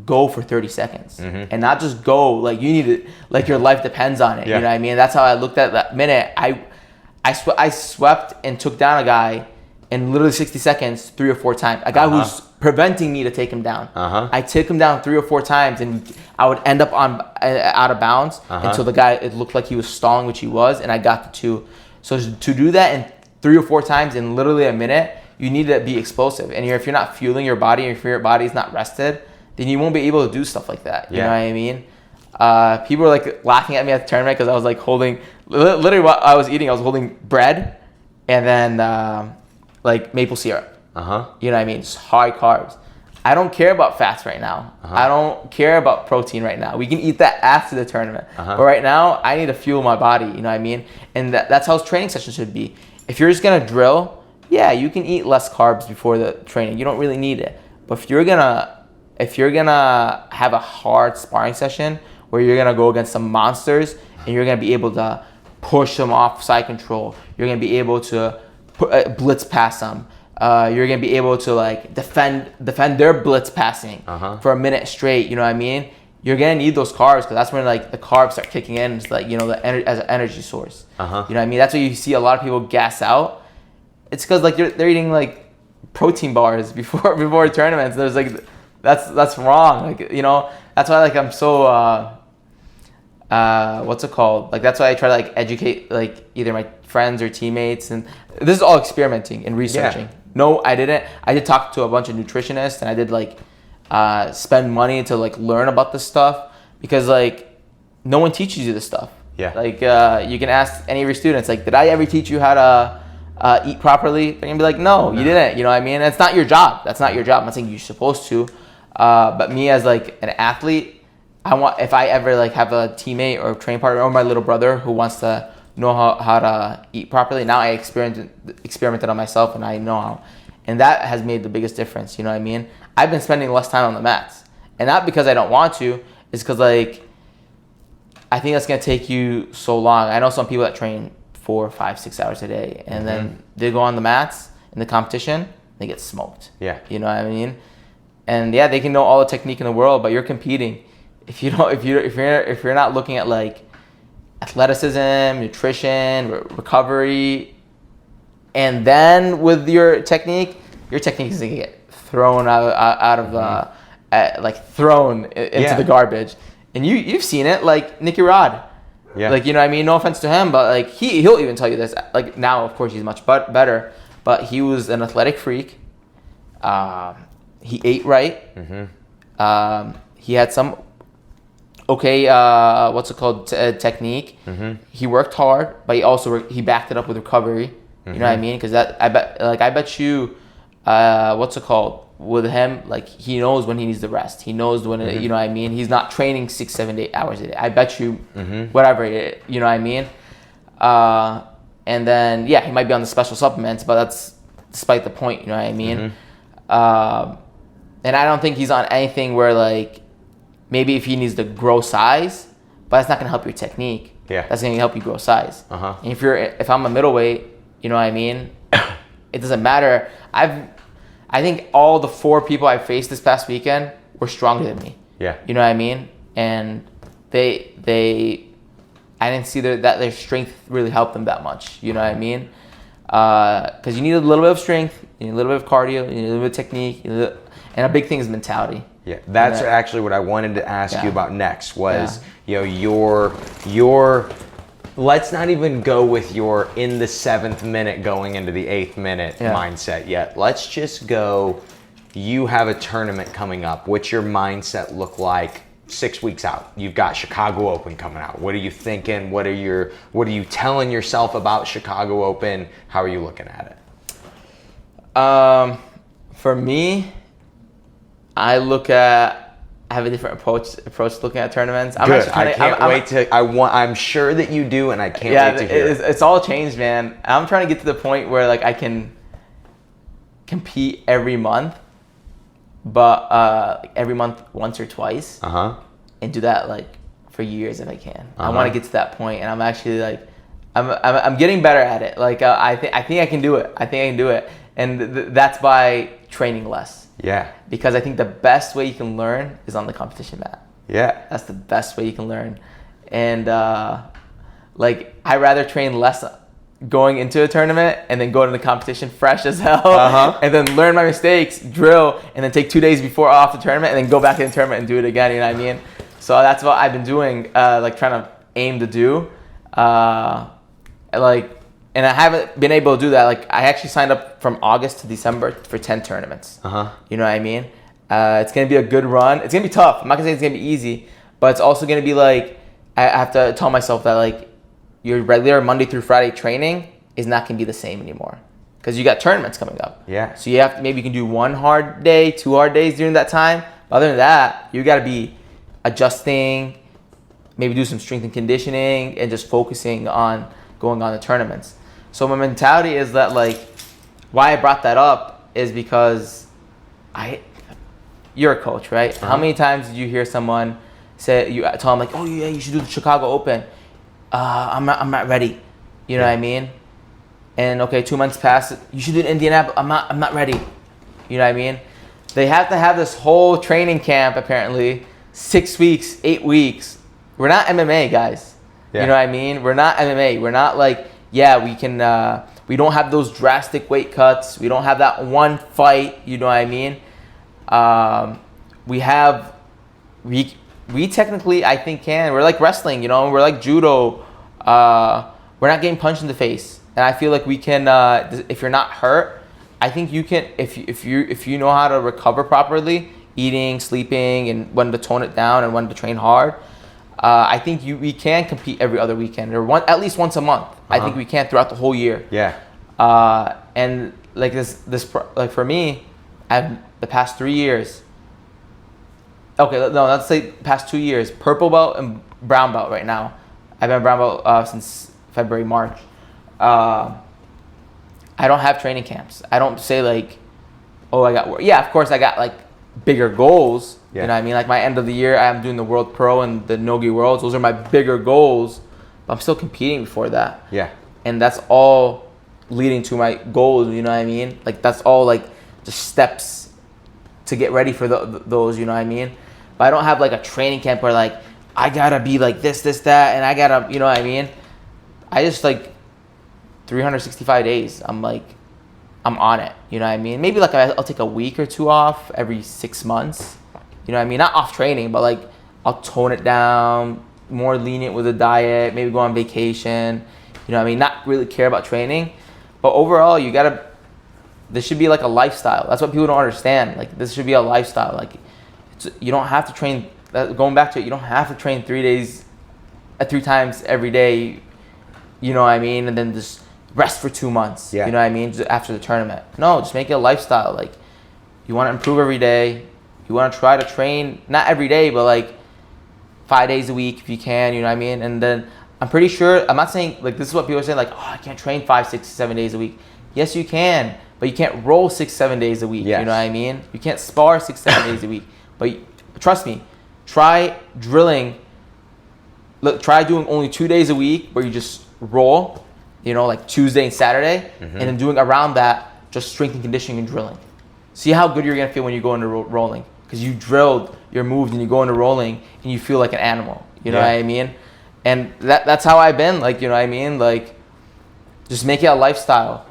go for 30 seconds and not just go like you need to, like your life depends on it. Yeah. You know what I mean? That's how I looked at that minute. I swept and took down a guy in literally 60 seconds 3 or 4 times. A guy who's preventing me to take him down. I took him down 3 or 4 times, and I would end up on out of bounds until the guy, it looked like he was stalling, which he was, and I got the 2. So to do that in 3 or 4 times in literally a minute, you need to be explosive. And if you're not fueling your body, and if your body's not rested, then you won't be able to do stuff like that. You know what I mean? People were like laughing at me at the tournament because I was like holding, literally what I was eating, I was holding bread and then like maple syrup. You know what I mean? It's high carbs. I don't care about fats right now. I don't care about protein right now. We can eat that after the tournament. But right now, I need to fuel my body. You know what I mean? And that's how training sessions should be. If you're just gonna drill, yeah, you can eat less carbs before the training. You don't really need it. But if you're gonna have a hard sparring session where you're gonna go against some monsters and you're gonna be able to push them off side control, you're gonna be able to blitz pass them. You're gonna be able to like defend their blitz passing for a minute straight. You know what I mean? You're gonna need those carbs because that's when like the carbs start kicking in. It's like, you know, as an energy source. You know what I mean? That's why you see a lot of people gas out. It's because like they're eating like protein bars before tournaments. There's like that's wrong. Like, you know, that's why like I'm so what's it called? Like that's why I try to like educate like either my friends or teammates, and this is all experimenting and researching. Yeah. No, I didn't. I did talk to a bunch of nutritionists, and I did like spend money to like learn about this stuff because like no one teaches you this stuff. Yeah. Like you can ask any of your students, like, did I ever teach you how to eat properly? They're gonna be like, no, you didn't. You know what I mean? And it's not your job. That's not your job. I'm not saying you're supposed to. But me as like an athlete, I want, if I ever like have a teammate or a training partner or my little brother who wants to know how to eat properly, now I experimented on myself and I know how. And that has made the biggest difference, you know what I mean? I've been spending less time on the mats. And not because I don't want to, it's because like, I think that's going to take you so long. I know some people that train 4, 5, 6 hours a day and then they go on the mats in the competition, they get smoked. Yeah. You know what I mean? And yeah, they can know all the technique in the world, but you're competing. If you're not looking at like athleticism, nutrition, recovery, and then with your technique is gonna get thrown out of thrown into the garbage. And you've seen it, like Nicky Rod. Yeah. Like, you know what I mean? No offense to him, but like he'll even tell you this. Like now, of course, he's much better, but he was an athletic freak. He ate right. He had some technique. He worked hard, but he backed it up with recovery. You know what I mean? Because I bet you, with him, like he knows when he needs to rest. He knows when you know what I mean. He's not training 6, 7, 8 hours a day. I bet you, whatever, you know what I mean. And then he might be on the special supplements, but that's despite the point. You know what I mean. And I don't think he's on anything where like maybe if he needs to grow size, but that's not gonna help your technique. Yeah. That's gonna help you grow size. And if I'm a middleweight, you know what I mean, it doesn't matter. I think all the 4 people I faced this past weekend were stronger than me. Yeah. You know what I mean? And I didn't see that their strength really helped them that much. You know what I mean? Because you need a little bit of strength, you need a little bit of cardio, you need a little bit of technique, and a big thing is mentality. Yeah, that's actually what I wanted to ask you about next was, your let's not even go with your in the 7th minute going into the 8th minute mindset yet. Let's just go, you have a tournament coming up. What's your mindset look like 6 weeks out? You've got Chicago Open coming out. What are you thinking? What are you telling yourself about Chicago Open? How are you looking at it? For me, I have a different approach looking at tournaments. I'm sure that you do, and I can't wait to hear. It's all changed, man. I'm trying to get to the point where like I can compete every month, but every month once or twice, and do that like for years if I can. I want to get to that point, and I'm actually like, I'm getting better at it. Like I think I can do it. I think I can do it, and that's by training less. Yeah. Because I think the best way you can learn is on the competition mat. Yeah. That's the best way you can learn, and like I rather train less going into a tournament and then go to the competition fresh as hell, and then learn my mistakes, drill, and then take 2 days before off the tournament, and then go back to the tournament and do it again. You know what I mean? So that's what I've been doing, like trying to aim to do, like, and I haven't been able to do that. Like I actually signed up from August to December for 10 tournaments. You know what I mean? It's gonna be a good run. It's gonna be tough. I'm not gonna say it's gonna be easy, but it's also gonna be like I have to tell myself that like your regular Monday through Friday training is not gonna be the same anymore because you got tournaments coming up. Yeah. So you have to, maybe you can do 1 hard day, 2 hard days during that time. But other than that, you gotta be adjusting, maybe do some strength and conditioning, and just focusing on going on the tournaments. So my mentality is that like, why I brought that up is because you're a coach, right? How many times did you hear someone say, you tell them like, oh yeah, you should do the Chicago Open. I'm not ready. You know what I mean? And okay, 2 months pass, you should do Indianapolis. I'm not ready. You know what I mean? They have to have this whole training camp apparently, 6 weeks, 8 weeks. We're not MMA guys. You know what I mean? We're not MMA. We're not like, yeah, we can, we don't have those drastic weight cuts. We don't have that one fight. You know what I mean? We technically, I think, can. We're like wrestling, you know? We're like judo. We're not getting punched in the face. And I feel like we can, if you're not hurt, I think you can, if you know how to recover properly, eating, sleeping, and when to tone it down and when to train hard, I think we can compete every other weekend or at least once a month. I think we can throughout the whole year. Yeah. And like like for me, I've the past 3 years. Okay, no, let's say past 2 years, purple belt and brown belt right now. I've been brown belt since February, March. I don't have training camps. I don't say like, oh, of course I got like bigger goals. You know what I mean? Like my end of the year, I'm doing the World Pro and the Nogi Worlds. Those are my bigger goals, but I'm still competing before that. Yeah. And that's all leading to my goals, you know what I mean? Like that's all like just steps to get ready for those, you know what I mean? But I don't have like a training camp where like, I gotta be like this, that, and I gotta, you know what I mean? I just like 365 days, I'm on it, you know what I mean? Maybe like I'll take a week or 2 off every 6 months, you know what I mean? Not off training, but like I'll tone it down, more lenient with the diet, maybe go on vacation, you know what I mean? Not really care about training, but overall this should be like a lifestyle. That's what people don't understand. Like this should be a lifestyle. Like you don't have to train, going back to it, you don't have to train 3 times every day, you know what I mean? And then just rest for 2 months, you know what I mean? Just after the tournament. No, just make it a lifestyle. Like you want to improve every day. You want to try to train, not every day, but like 5 days a week if you can, you know what I mean? And then I'm pretty sure, I'm not saying, like this is what people are saying, like, oh, I can't train 5, 6, 7 days a week. Yes, you can, but you can't roll 6, 7 days a week, you know what I mean? You can't spar 6, 7 days a week. But trust me, try drilling, try doing only 2 days a week where you just roll, you know, like Tuesday and Saturday, and then doing around that, just strength and conditioning and drilling. See how good you're gonna feel when you go into rolling. Because you drilled your moves and you go into rolling and you feel like an animal. You know what I mean? And that's how I've been, like, you know what I mean? Like, just make it a lifestyle.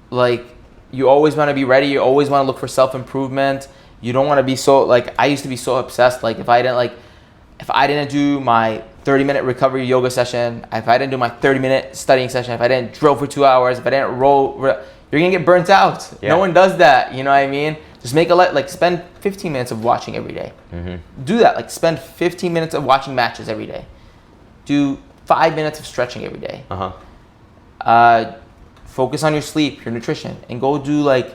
Like, you always want to be ready. You always want to look for self-improvement. You don't want to be so, like, I used to be so obsessed. Like, if I didn't do my 30-minute recovery yoga session, if I didn't do my 30-minute studying session, if I didn't drill for 2 hours, if I didn't roll, you're going to get burnt out. No one does that, you know what I mean? Just make spend 15 minutes of watching every day. Do that, like spend 15 minutes of watching matches every day. Do 5 minutes of stretching every day. Focus on your sleep, your nutrition, and go do like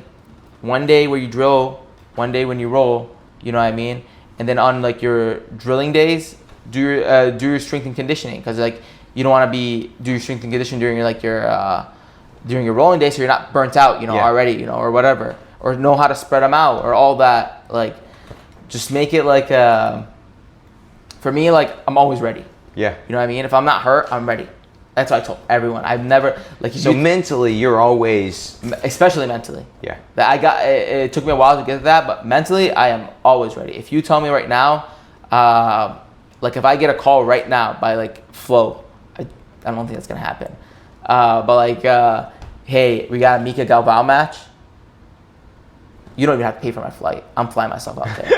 1 day where you drill, 1 day when you roll, you know what I mean? And then on like your drilling days, do your strength and conditioning, because like you don't want to do your strength and conditioning during your during your rolling day, so you're not burnt out, already, or whatever, or know how to spread them out, or all that. Like, just make it like, for me, like, I'm always ready. Yeah. You know what I mean? If I'm not hurt, I'm ready. That's what I told everyone. I've never, like, so mentally, you're always, especially mentally. Yeah. That it took me a while to get to that, but mentally, I am always ready. If you tell me right now, like, if I get a call right now by, like, Flo, I don't think that's gonna happen. But like, hey, we got a Mika Galvao match. You don't even have to pay for my flight. I'm flying myself out there.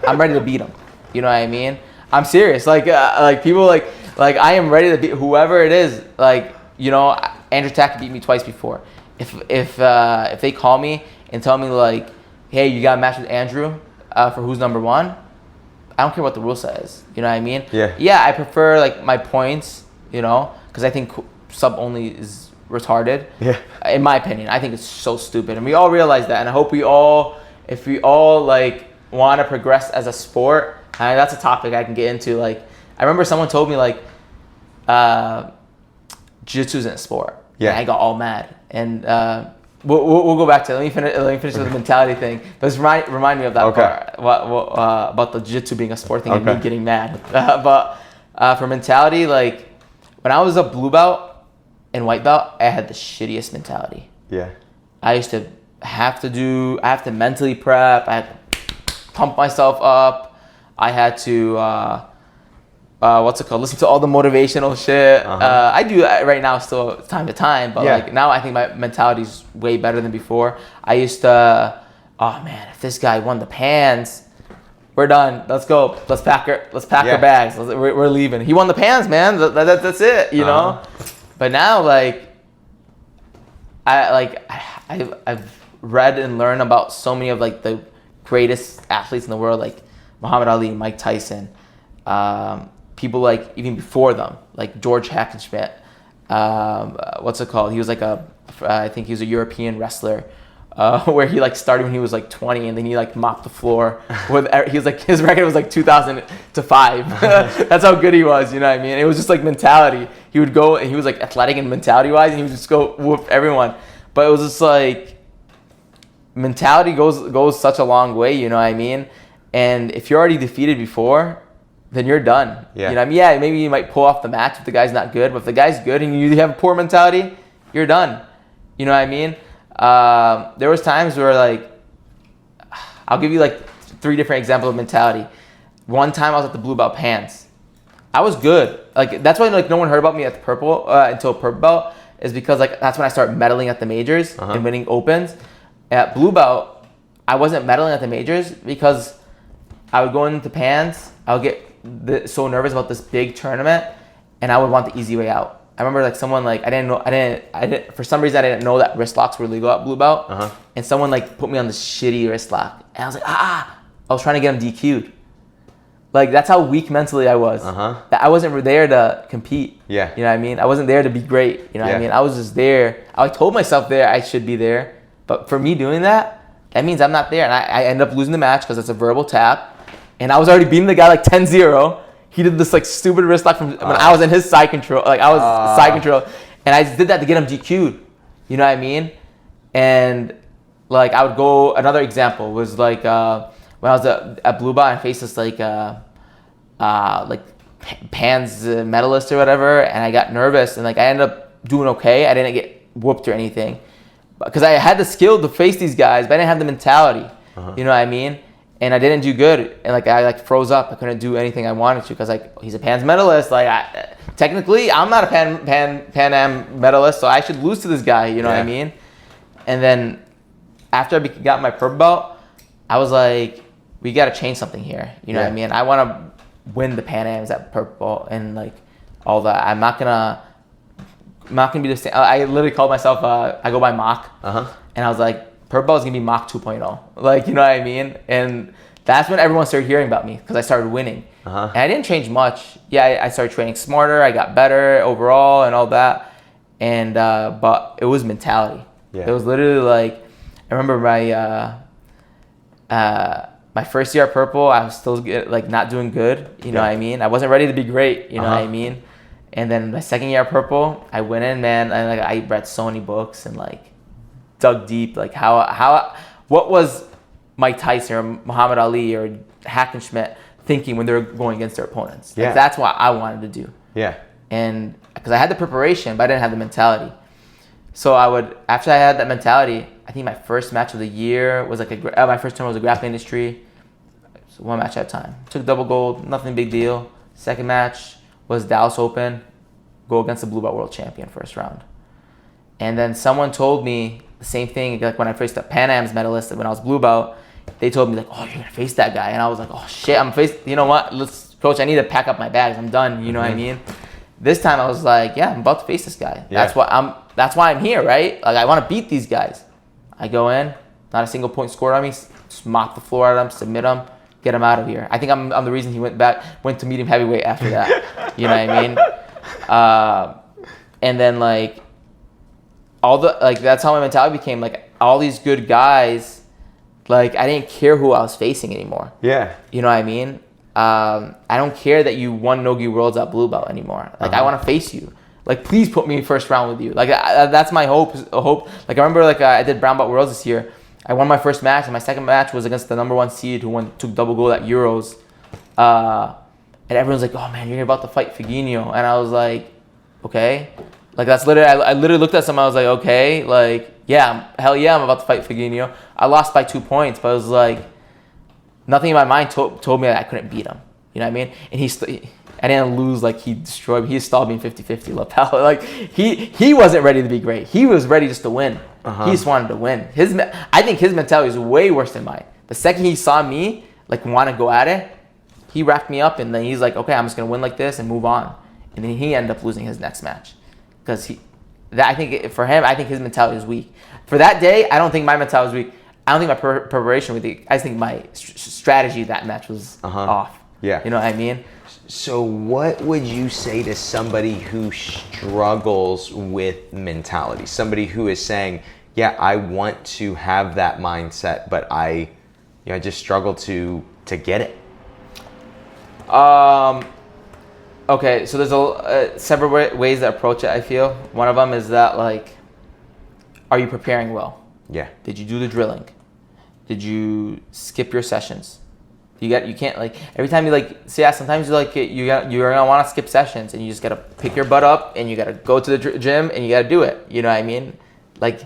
I'm ready to beat him. You know what I mean? I'm serious. Like people like I am ready to beat whoever it is. Like, Andrew Tack beat me twice before. If they call me and tell me like, hey, you got a match with Andrew for who's number one, I don't care what the rule says. You know what I mean? Yeah. Yeah, I prefer like my points. Because I think sub only is retarded. Yeah. In my opinion, I think it's so stupid, and we all realize that. And I hope if we all like want to progress as a sport, and that's a topic I can get into. Like, I remember someone told me like, jiu-jitsu isn't a sport. Yeah. And I got all mad, and we'll go back to it. Let me finish with the mentality thing. But just remind me of that part. What about the jiu-jitsu being a sport thing and me getting mad. But for mentality, like when I was a blue belt and white belt, I had the shittiest mentality. Yeah. I used to have to mentally prep. I had to pump myself up. I had to, listen to all the motivational shit. I do that right now still time to time, but like now I think my mentality's way better than before. I used to, oh man, if this guy won the pans, we're done. Let's go. Let's pack our bags. We're leaving. He won the pans, man. That's it, know? But now, like, I've read and learned about so many of like the greatest athletes in the world, like Muhammad Ali, Mike Tyson, people like even before them, like George Hackenschmidt. He was like I think he was a European wrestler, where he like started when he was like 20, and then he like mopped the floor he was like, his record was like 2000-5. That's how good he was. You know what I mean? It was just like mentality. He would go and he was like athletic and mentality wise, and he would just go whoop everyone. But it was just like mentality goes such a long way. You know what I mean? And if you're already defeated before, then you're done. Yeah. You know what I mean? Yeah, maybe you might pull off the match if the guy's not good, but if the guy's good and you have a poor mentality, you're done. You know what I mean? There was times where like, I'll give you like 3 different examples of mentality. One time I was at the blue belt pants. I was good. Like, that's why like no one heard about me at the purple until purple belt, is because like that's when I started medaling at the majors and winning opens. At blue belt, I wasn't medaling at the majors because I would go into pans. I would get so nervous about this big tournament, and I would want the easy way out. I remember like someone like I didn't for some reason I didn't know that wrist locks were legal at blue belt, and someone like put me on this shitty wrist lock, and I was like I was trying to get him DQ'd. Like, that's how weak mentally I was. That I wasn't there to compete. Yeah. You know what I mean? I wasn't there to be great. You know what I mean? I was just there. I told myself there I should be there, but for me doing that means I'm not there, and I end up losing the match because it's a verbal tap, and I was already beating the guy like 10-0. He did this like stupid wrist lock from when I was in his side control. Like, I was side control, and I just did that to get him DQ'd. You know what I mean? And like, I would go. Another example was like when I was at Blue Belt, I faced this like Pans medalist or whatever, and I got nervous, and like I ended up doing okay. I didn't get whooped or anything because I had the skill to face these guys, but I didn't have the mentality. You know what I mean? And I didn't do good, and like I like froze up. I couldn't do anything I wanted to because like he's a Pans medalist. Like technically, I'm not a Pan Am medalist, so I should lose to this guy. You know what I mean? And then after I got my purple belt, I was like, we got to change something here. You know what I mean? I want to win the Pan Ams at purple and like all that. I'm not gonna be the same. I literally called myself. I go by Mach, and I was like, purple is gonna be Mach 2.0. Like, you know what I mean? And that's when everyone started hearing about me because I started winning. And I didn't change much. Yeah, I started training smarter. I got better overall and all that. And but it was mentality. It was literally like, I remember my first year at purple, I was still like not doing good. You know what I mean? I wasn't ready to be great. You know what I mean? And then my second year at Purple, I went in, man, and like I read so many books and like dug deep, like what was Mike Tyson or Muhammad Ali or Hackenschmidt thinking when they were going against their opponents. Like, that's what I wanted to do. Yeah. And because I had the preparation, but I didn't have the mentality. So after I had that mentality, I think my first match of the year was my first term was a grappling industry. So one match at a time. Took double gold, nothing big deal. Second match was Dallas Open, go against the blue belt world champion first round. And then someone told me the same thing, like when I faced the Pan Am's medalist when I was blue belt, they told me like, oh, you're gonna face that guy. And I was like, oh shit, you know what? Coach, I need to pack up my bags. I'm done, you know what I mean? This time I was like, yeah, I'm about to face this guy. Yeah. That's why I'm here, right? Like I wanna beat these guys. I go in, not a single point scored on me, just mop the floor out of them, submit them, get him out of here. I think I'm the reason he went to medium heavyweight after that. You know what I mean? And then like that's how my mentality became. Like all these good guys, like I didn't care who I was facing anymore. Yeah. You know what I mean? I don't care that you won Nogi Worlds at blue belt anymore. Like I want to face you. Like please put me in first round with you. Like that's my hope. Like I remember I did brown belt worlds this year. I won my first match, and my second match was against the number 1 seed who took double gold at Euros. And everyone's like, oh man, you're about to fight Figuinho. And I was like, okay. Like that's literally, I literally looked at someone, I was like, okay, like, yeah, hell yeah, I'm about to fight Figuinho. I lost by 2 points, but I was like, nothing in my mind told me that I couldn't beat him. You know what I mean? And I didn't lose like he destroyed me. He stalled me in 50-50 lapel. Like he wasn't ready to be great. He was ready just to win. He just wanted to win. I think his mentality is way worse than mine. The second he saw me like want to go at it, he racked me up, and then he's like, okay, I'm just gonna win like this and move on. And then he ended up losing his next match because I think his mentality is weak. For that day, I don't think my mentality was weak. I don't think my preparation was weak. I just think my strategy that match was off. Yeah. You know what I mean? So what would you say to somebody who struggles with mentality? Somebody who is saying, yeah, I want to have that mindset, but I just struggle to get it. Okay, so there's several ways to approach it, I feel. One of them is that, like, are you preparing well? Yeah. Did you do the drilling? Did you skip your sessions? You can't, like, every time you, sometimes you're gonna want to skip sessions, and you just gotta pick your butt up, and you gotta go to the gym, and you gotta do it. You know what I mean? Like,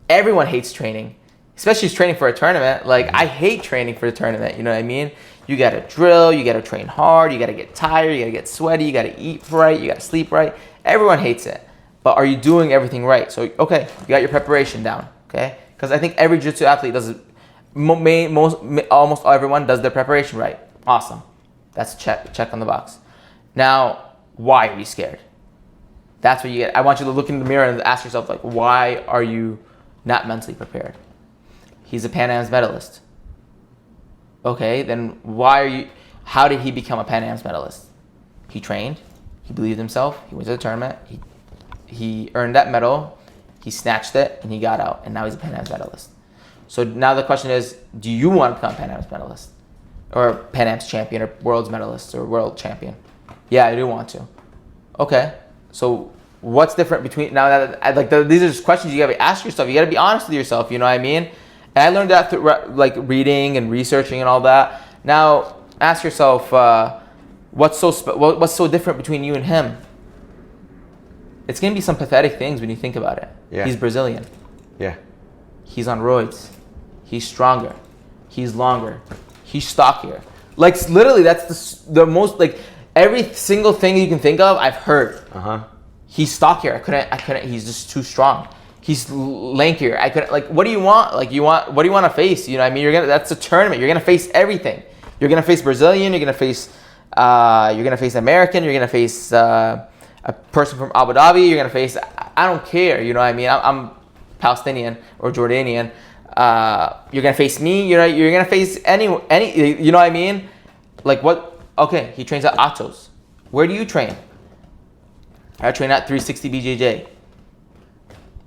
everyone hates training, especially training for a tournament. Like, I hate training for a tournament. You know what I mean? You gotta drill, you gotta train hard, you gotta get tired, you gotta get sweaty, you gotta eat right, you gotta sleep right. Everyone hates it. But are you doing everything right? So, okay, you got your preparation down, okay? Because I think every jiu-jitsu athlete does it. Almost everyone does their preparation right. Awesome. That's a check on the box. Now, why are you scared? That's what you get. I want you to look in the mirror and ask yourself, like, why are you not mentally prepared? He's a Pan Am's medalist. Okay, then how did he become a Pan Am's medalist? He trained, he believed in himself, he went to the tournament, he earned that medal, he snatched it, and he got out, and now he's a Pan Am's medalist. So now the question is, do you want to become Pan Am's medalist? Or Pan Am's champion, or world's medalist, or world champion? Yeah, I do want to. Okay, so what's different between, now that, these are just questions you gotta ask yourself, you gotta be honest with yourself, you know what I mean? And I learned that through reading and researching and all that. Now, ask yourself, what's so different between you and him? It's gonna be some pathetic things when you think about it. Yeah. He's Brazilian. Yeah. He's on roids. He's stronger. He's longer. He's stockier. Like literally, that's the most, like, every single thing you can think of, I've heard. He's stockier. I couldn't. He's just too strong. He's lankier. I couldn't, like, what do you want? Like, what do you want to face? You know what I mean? That's a tournament. You're gonna face everything. You're gonna face Brazilian. You're gonna face American. You're gonna face a person from Abu Dhabi. You're gonna face, I don't care. You know what I mean? I'm Palestinian or Jordanian. You're gonna face me. You're gonna face any. You know what I mean? Like what? Okay, he trains at Atos. Where do you train? I train at 360 BJJ.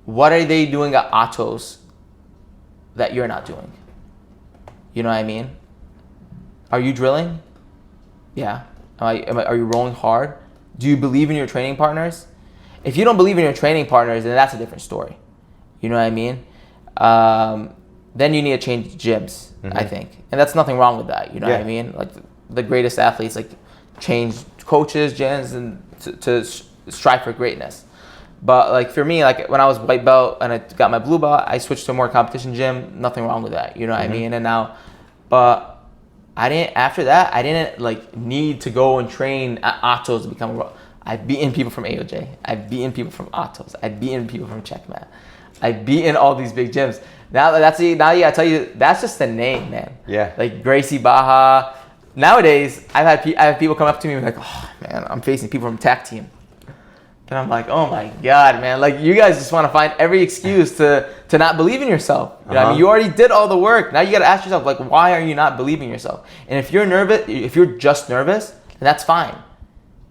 What are they doing at Atos that you're not doing? You know what I mean? Are you drilling? Yeah. Are you rolling hard? do you believe in your training partners? If you don't believe in your training partners, then that's a different story. You know what I mean? Then you need to change gyms, I think. And that's nothing wrong with that. You know what I mean? Like the greatest athletes like change coaches, gyms, and to strive for greatness. But like for me, like when I was white belt and I got my blue belt, I switched to a more competition gym. Nothing wrong with that. You know what I mean? And now, but after that, I didn't like need to go and train at Otto's to become a. I've beaten people from AOJ. I've beaten people from Otto's. I've beaten people from Checkmat. I've beaten all these big gyms. Now I tell you, that's just a name, man. Yeah. Like Gracie Baja. Nowadays, I have people come up to me and be like, oh man, I'm facing people from TAC team. And I'm like, oh my God, man. Like you guys just want to find every excuse to not believe in yourself. You know what I mean? You already did all the work. Now you got to ask yourself, like, why are you not believing in yourself? And if you're nervous, if you're just nervous, then that's fine.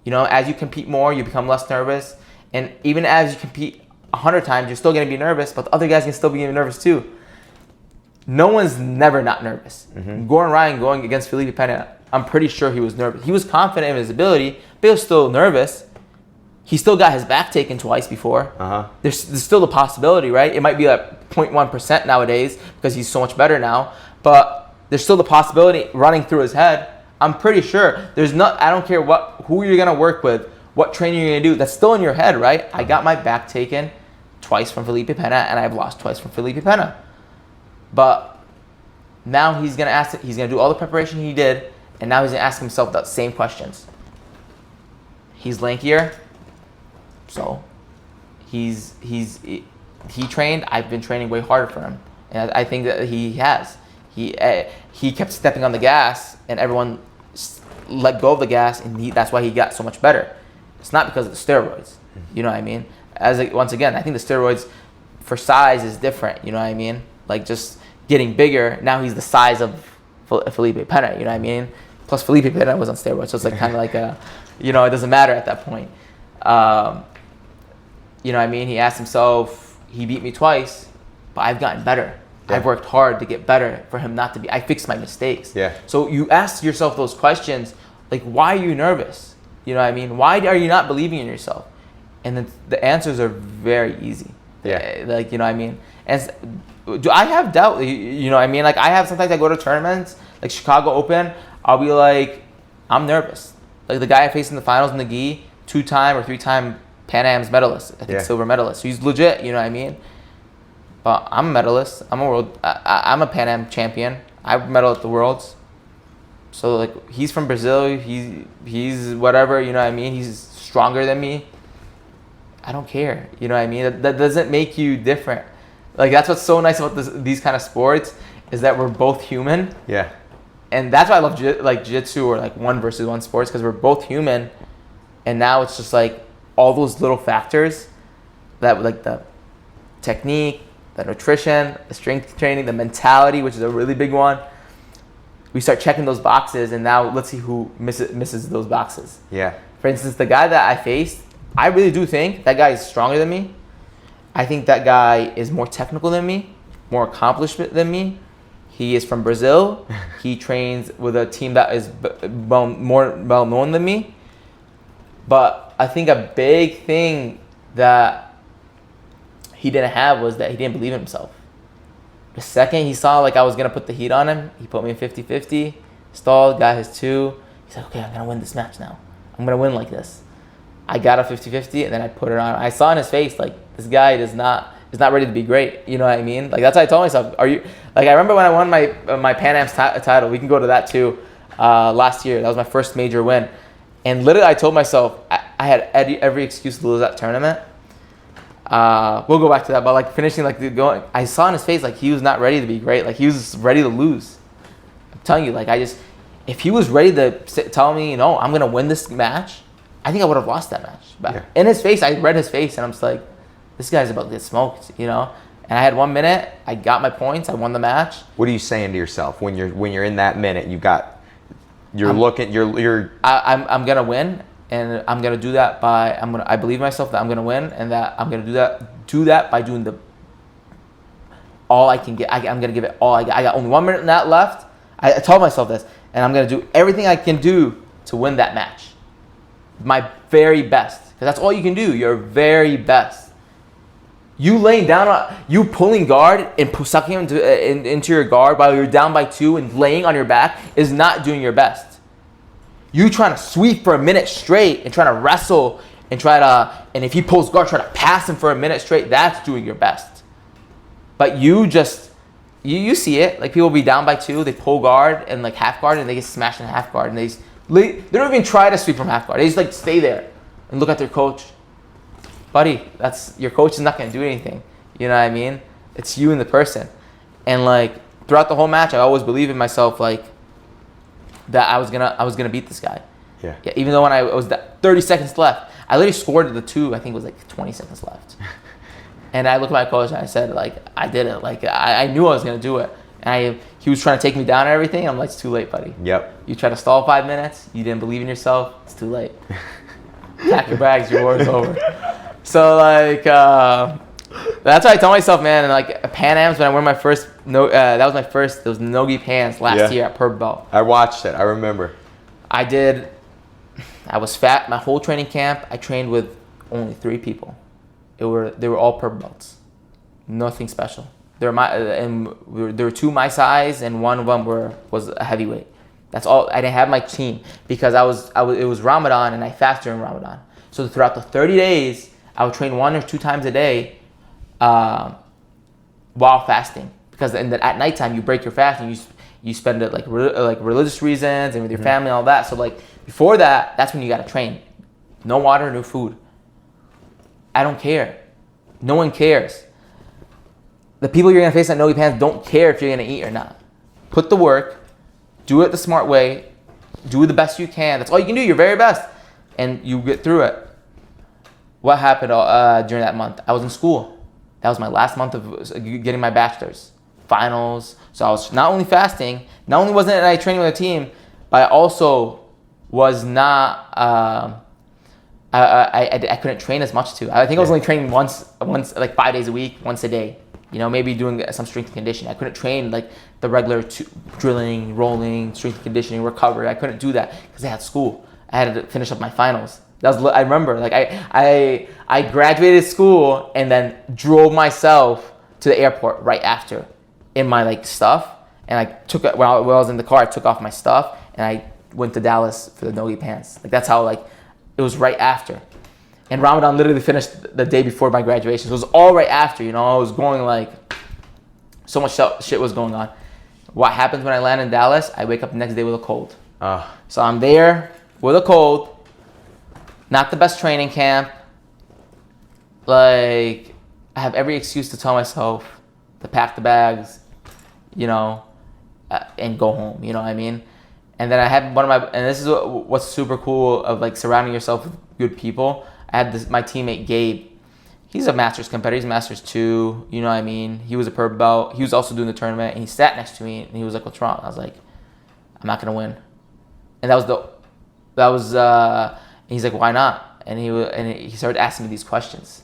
You know, as you compete more, you become less nervous. And even as you compete 100 times, you're still going to be nervous, but the other guys can still be nervous too. No one's never not nervous. Gordon Ryan going against Felipe Pena, I'm pretty sure he was nervous. He was confident in his ability, but he was still nervous. He still got his back taken twice before. There's still the possibility, right? It might be like 0.1% nowadays because he's so much better now, but there's still the possibility running through his head. I'm pretty sure I don't care who you're going to work with, what training you're going to do, that's still in your head, right? I got my back taken twice from Felipe Pena and I've lost twice from Felipe Pena. But now he's going to do all the preparation he did, and now he's going to ask himself the same questions. He's lankier, so he trained. I've been training way harder for him, and I think that he has. He kept stepping on the gas, and everyone let go of the gas, and that's why he got so much better. It's not because of the steroids. You know what I mean? Once again, I think the steroids for size is different. You know what I mean? Like just getting bigger. Now he's the size of Felipe Pena. You know what I mean? Plus Felipe Pena was on steroids, so it's like kind of like it doesn't matter at that point. You know what I mean? He asked himself, he beat me twice, but I've gotten better. Yeah. I've worked hard to get better for him not to be. I fixed my mistakes. Yeah. So you ask yourself those questions, like, why are you nervous? You know what I mean? Why are you not believing in yourself? And then the answers are very easy. Yeah. Like, you know what I mean? And do I have doubt? You know what I mean? Like, sometimes I go to tournaments, like Chicago Open, I'll be like, I'm nervous. Like the guy I faced in the finals in the gi, 2-time or 3-time Pan Am's medalist, I think silver medalist. So he's legit, you know what I mean? But I'm a medalist. I'm a Pan Am champion. I've medaled at the Worlds. So like he's from Brazil. He's whatever, you know what I mean? He's stronger than me. I don't care, you know what I mean? That doesn't make you different. Like that's what's so nice about these kind of sports is that we're both human. Yeah. And that's why I love jiu-jitsu or like 1-versus-1 sports, because we're both human. And now it's just like all those little factors that like the technique, the nutrition, the strength training, the mentality, which is a really big one. We start checking those boxes, and now let's see who misses those boxes. Yeah. For instance, the guy that I faced, I really do think that guy is stronger than me. I think that guy is more technical than me, more accomplished than me. He is from Brazil. He trains with a team that is more well known than me. But I think a big thing that he didn't have was that he didn't believe in himself. The second he saw like I was going to put the heat on him, he put me in 50-50, stalled, got his 2. He said, okay, I'm going to win this match now. I'm going to win like this. I got a 50-50, and then I put it on. I saw in his face, like, this guy is not ready to be great. You know what I mean? Like, that's what I told myself. Are you, like, I remember when I won my Pan Am's title. We can go to that too. Last year, that was my first major win. And literally, I told myself I had every excuse to lose that tournament. We'll go back to that, but like finishing, like going, I saw in his face like he was not ready to be great. Like he was ready to lose. I'm telling you, like if he was ready to tell me, you know, I'm gonna win this match, I think I would have lost that match. But in his face, I read his face, and I'm just like, this guy's about to get smoked, you know. And I had 1 minute. I got my points. I won the match. What are you saying to yourself when you're in that minute? I'm gonna win, and I'm gonna do that I believe myself that I'm gonna win, and that I'm gonna do that by doing all I can get. I'm gonna give it all I got. I got only 1 minute left. I told myself this, and I'm gonna do everything I can do to win that match. my very best. Because that's all you can do, your very best. You laying down, you pulling guard and sucking into your guard while you're down by 2 and laying on your back is not doing your best. You trying to sweep for a minute straight and trying to wrestle and and if he pulls guard, try to pass him for a minute straight, that's doing your best. But you see it, like people be down by 2, they pull guard and like half guard and they get smashed in half guard and they don't even try to sweep from half guard. They just like stay there and look at their coach. Buddy, your coach is not going to do anything. You know what I mean? It's you and the person. And like throughout the whole match, I always believed in myself, like that I was gonna beat this guy. Yeah. Even though when I was 30 seconds left, I literally scored the 2. I think it was like 20 seconds left. And I looked at my coach and I said, like, I did it. Like I knew I was gonna do it. And he was trying to take me down and everything. I'm like, it's too late, buddy. Yep. You tried to stall 5 minutes. You didn't believe in yourself. It's too late. Pack your bags. Your war's over. So like that's what I tell myself, man. And like Pan Am's when I wore my first that was my first those nogi pants last year at Purple Belt. I watched it. I remember. I was fat my whole training camp. I trained with only 3 people. They were all purple belts. Nothing special. There were 2 my size and one of them was a heavyweight. That's all. I didn't have my team because it was Ramadan and I fast during Ramadan. So throughout the 30 days, I would train 1 or 2 times a day while fasting. Because at nighttime, you break your fast and you spend it like religious reasons and with your family and all that. So like before that, that's when you got to train. No water, no food. I don't care. No one cares. The people you're going to face at Nogi Pants don't care if you're going to eat or not. Put the work. Do it the smart way. Do the best you can. That's all you can do. Your very best. And you get through it. What happened during that month? I was in school. That was my last month of getting my bachelor's. Finals. So I was not only fasting, not only wasn't I training with a team, but I also was not, I couldn't train as much too. I think I was only training once, like 5 days a week, once a day. You know, maybe doing some strength and conditioning. I couldn't train like the regular drilling, rolling, strength and conditioning, recovery. I couldn't do that because I had school. I had to finish up my finals. I remember, like I graduated school and then drove myself to the airport right after in my like stuff. And I took it while I was in the car. I took off my stuff and I went to Dallas for the Nogi Pants. Like that's how like it was right after. And Ramadan literally finished the day before my graduation. So it was all right after, you know. I was going like, so much shit was going on. What happens when I land in Dallas? I wake up the next day with a cold. So I'm there with a cold. Not the best training camp. Like, I have every excuse to tell myself to pack the bags, you know, and go home, you know what I mean? And then I had and this is what's super cool of like surrounding yourself with good people. I had my teammate Gabe. He's a Masters competitor. He's Masters 2. You know what I mean? He was a purple belt. He was also doing the tournament, and he sat next to me, and he was like, "What's wrong?" I was like, "I'm not gonna win." And and he's like, "Why not?" And he started asking me these questions.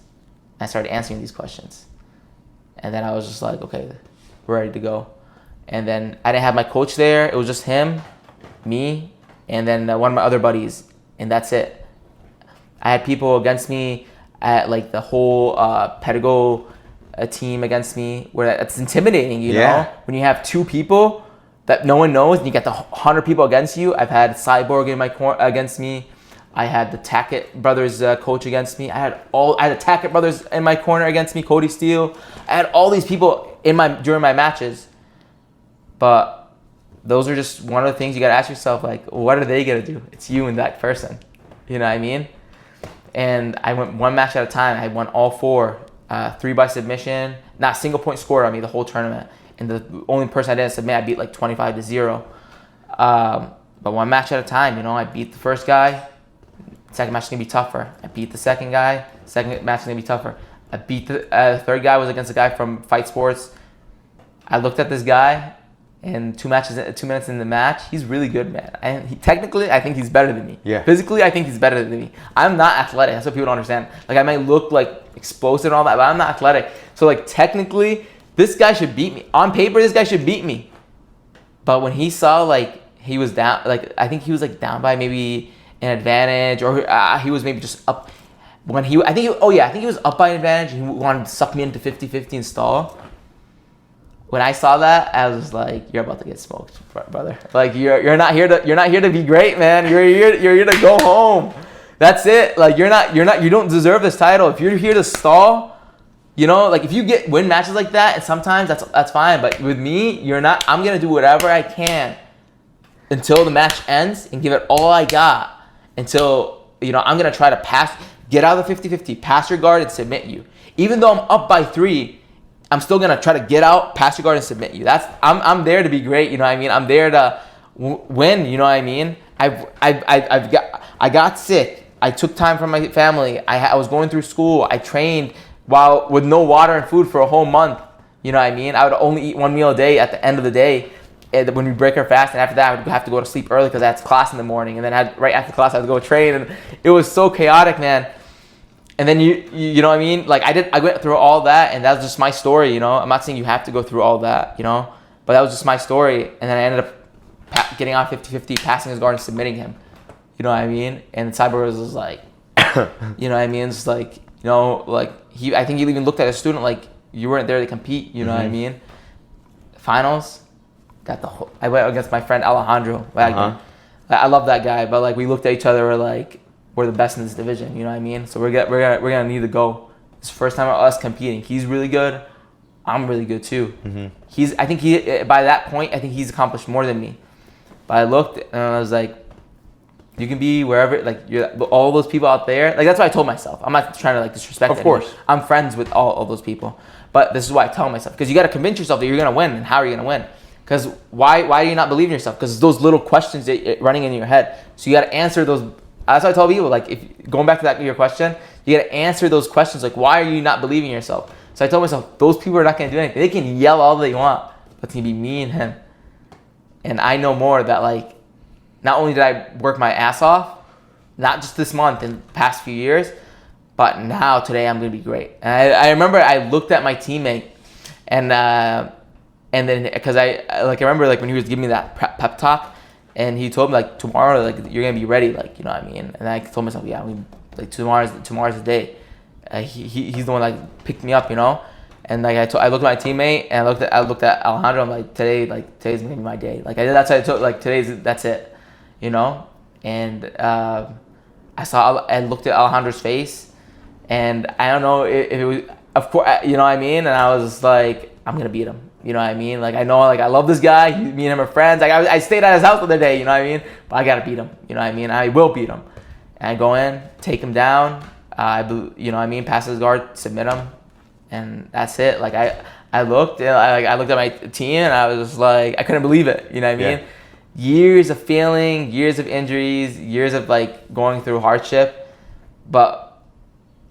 I started answering these questions, and then I was just like, "Okay, we're ready to go." And then I didn't have my coach there. It was just him, me, and then one of my other buddies, and that's it. I had people against me at like the whole Pedigo team against me, where it's intimidating, you know? When you have 2 people that no one knows and you got the 100 people against you. I've had Cyborg in my against me. I had the Tackett brothers coach against me. I had the Tackett brothers in my corner against me, Cody Steele. I had all these people during my matches. But those are just one of the things you got to ask yourself, like, what are they going to do? It's you and that person. You know what I mean? And I went one match at a time. I won all 4, 3 by submission, not single point score on me the whole tournament. And the only person I didn't submit, I beat like 25-0. But one match at a time, you know, I beat the first guy. Second match is gonna be tougher. I beat the second guy. Second match is gonna be tougher. I beat the third guy was against a guy from Fight Sports. I looked at this guy, and 2 minutes in the match, he's really good, man. And technically, I think he's better than me. Yeah. Physically, I think he's better than me. I'm not athletic. That's what people don't understand. Like, I might look like explosive and all that, but I'm not athletic. So, like, technically, this guy should beat me. On paper, this guy should beat me. But when he saw, like, he was down, like, I think he was, like, down by maybe an advantage, or he was maybe just up when I think he was up by an advantage and he wanted to suck me into 50-50 and stall. When I saw that, I was like, "You're about to get smoked, brother. Like you're not here to be great, man. You're here to go home. That's it. Like you don't deserve this title. If you're here to stall, you know, like if you win matches like that, and sometimes that's fine. But with me, you're not. I'm gonna do whatever I can until the match ends and give it all I got until, you know, I'm gonna try to get out of the 50-50, pass your guard and submit you. Even though I'm up by 3, I'm still gonna try to get out, pass your guard, and submit you. I'm there to be great, you know what I mean? I'm there to win, you know what I mean? I got sick. I took time from my family. I was going through school. I trained with no water and food for a whole month. You know what I mean? I would only eat 1 meal a day at the end of the day when we break our fast, and after that I would have to go to sleep early because I had class in the morning, and then right after class I had to go train, and it was so chaotic, man. And then you know what I mean? Like I went through all that, and that was just my story, you know? I'm not saying you have to go through all that, you know? But that was just my story, and then I ended up getting out 50-50, passing his guard and submitting him. You know what I mean? And Cyber was like, you know what I mean? It's like, you know, like I think he even looked at a student like, you weren't there to compete, you know what I mean? Finals, I went against my friend Alejandro. I love that guy, but like we looked at each other, we're the best in this division, you know what I mean? So we're gonna need to go. It's the first time of us competing. He's really good. I'm really good too. Mm-hmm. By that point, I think he's accomplished more than me. But I looked and I was like, you can be wherever, like all those people out there. Like that's what I told myself. I'm not trying to like disrespect them. Of course, I'm friends with all of those people. But this is what I tell myself, because you got to convince yourself that you're gonna win. And how are you gonna win? Because why do you not believe in yourself? Because those little questions running in your head. So you got to answer those. That's what I tell people. Like, if going back to your question, you got to answer those questions. Like, why are you not believing in yourself? So I told myself, those people are not going to do anything. They can yell all they want, but it's going to be me and him. And I know more that, like, not only did I work my ass off, not just this month and the past few years, but now today I'm going to be great. And I remember I looked at my teammate, and then because I remember like when he was giving me that pep talk. And he told me like tomorrow, like you're gonna be ready, like, you know what I mean. And I told myself, yeah, like tomorrow's the day. He's the one that picked me up, you know. And like I looked at my teammate and I looked at Alejandro. I'm like, today's gonna be my day. Like that's what I told, like that's it, you know. And I looked at Alejandro's face, and I don't know if it was, of course, you know what I mean. And I was just like, I'm gonna beat him. You know what I mean? Like, I know, like, I love this guy. Me and him are friends. Like, I stayed at his house the other day, you know what I mean? But I got to beat him. You know what I mean? I will beat him. And I go in, take him down. You know what I mean? Pass his guard, submit him. And that's it. Like, I looked at my team, and I was just like, I couldn't believe it. You know what I mean? Years of failing, years of injuries, years of, like, going through hardship. But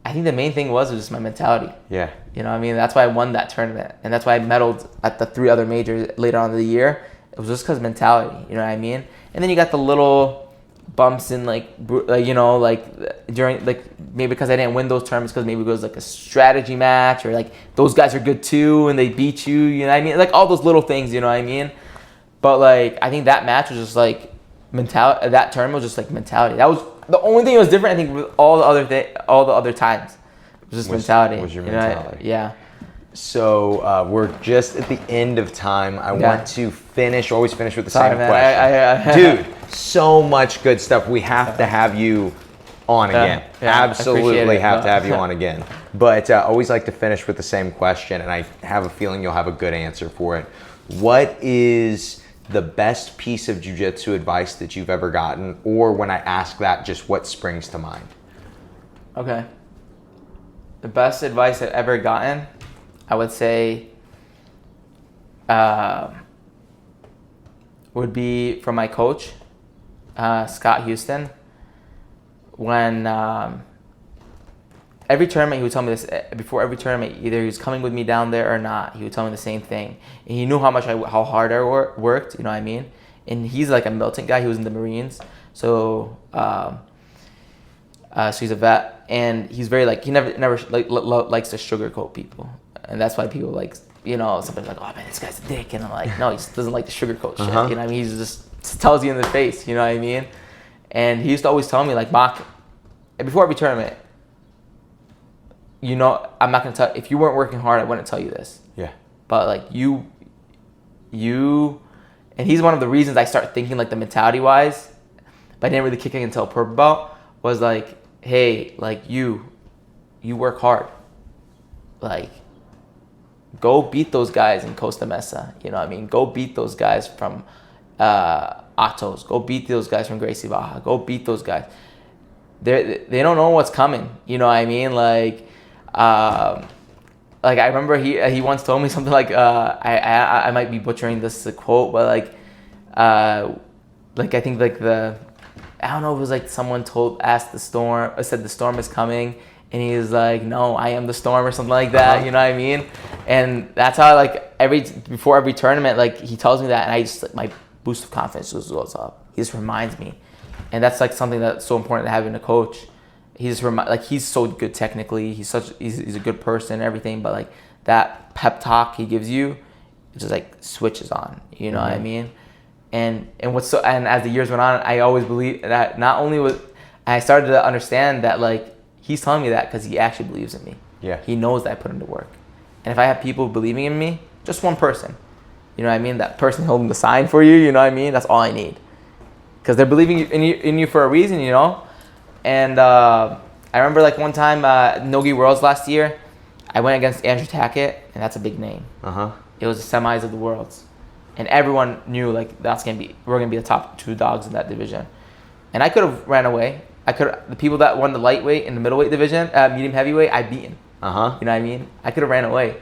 I think the main thing was just my mentality. Yeah. You know what I mean? That's why I won that tournament. And that's why I medaled at the 3 other majors later on in the year. It was just because of mentality. You know what I mean? And then you got the little bumps in, you know, like during, like, maybe because I didn't win those tournaments because maybe it was like a strategy match, or like those guys are good too and they beat you. You know what I mean? Like all those little things, you know what I mean? But like, I think that match was just like mentality. That tournament was just like mentality. That was the only thing that was different, I think, with all the other times. It was just mentality. Was your mentality? Yeah. So we're just at the end of time. I want to always finish with the same question. Dude, so much good stuff. We have to have you on again. Absolutely have to have you on again. But I always like to finish with the same question, and I have a feeling you'll have a good answer for it. What is the best piece of jiu-jitsu advice that you've ever gotten? Or when I ask that, just what springs to mind? Okay. The best advice I've ever gotten, I would say, would be from my coach, Scott Houston. When every tournament, he would tell me this, before every tournament, either he was coming with me down there or not, he would tell me the same thing. And he knew how hard I worked, you know what I mean? And he's like a militant guy. He was in the Marines. So he's a vet. And he's very like, he never likes to sugarcoat people. And that's why people like, you know, somebody's like, oh man, this guy's a dick. And I'm like, no, he just doesn't like to sugarcoat shit. You know what I mean? He just tells you in the face, you know what I mean? And he used to always tell me, like, Bach, before every tournament, you know, I'm not going to tell, if you weren't working hard, I wouldn't tell you this. Yeah. But, like, you, and he's one of the reasons I start thinking, like, the mentality-wise, but I didn't really kick it until purple belt, was like, hey, like, you work hard. Like, go beat those guys in Costa Mesa. You know what I mean? Go beat those guys from Atos. Go beat those guys from Gracie Baja. Go beat those guys. They don't know what's coming. You know what I mean? Like I remember he once told me something like I might be butchering this quote, but I think like I don't know if it was like someone said the storm is coming, and he was like, no, I am the storm, or something like that. You know what I mean? And that's how before every tournament, like, he tells me that, and I just, like, my boost of confidence just goes up. He just reminds me, and that's like something that's so important to have in a coach. He just he's so good technically. He's a good person and everything, but like that pep talk he gives you, it just like switches on. You know what I mean? And as the years went on, I always believed that I started to understand that, like, he's telling me that because he actually believes in me. Yeah. He knows that I put into work. And if I have people believing in me, just one person, you know what I mean? That person holding the sign for you, you know what I mean? That's all I need. Because they're believing in you for a reason, you know? And I remember, like, one time, Nogi Worlds last year, I went against Andrew Tackett, and that's a big name. It was the semis of the Worlds. And everyone knew, like, we're gonna be the top two dogs in that division. And I could have ran away. The people that won the lightweight and the middleweight division, medium heavyweight, I beaten. You know what I mean? I could have ran away.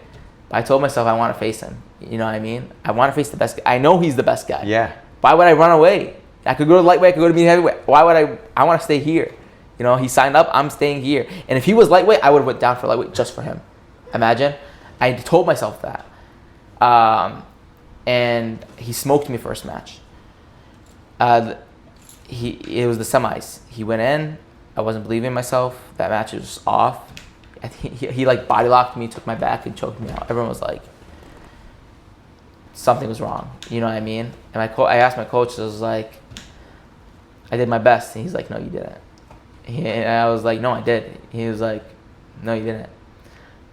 But I told myself I want to face him. You know what I mean? I want to face the best guy. I know he's the best guy. Yeah. Why would I run away? I could go to lightweight, I could go to medium heavyweight. Why would I want to stay here. You know, he signed up, I'm staying here. And if he was lightweight, I would have went down for lightweight just for him. Imagine. I told myself that. And he smoked me first match. It was the semis. He went in. I wasn't believing in myself. That match was off. I think he like body locked me, took my back, and choked me out. Everyone was like, something was wrong. You know what I mean? And I asked my coach. I was like, I did my best. And he's like, no, you didn't. And I was like, no, I did. He was like, no, you didn't.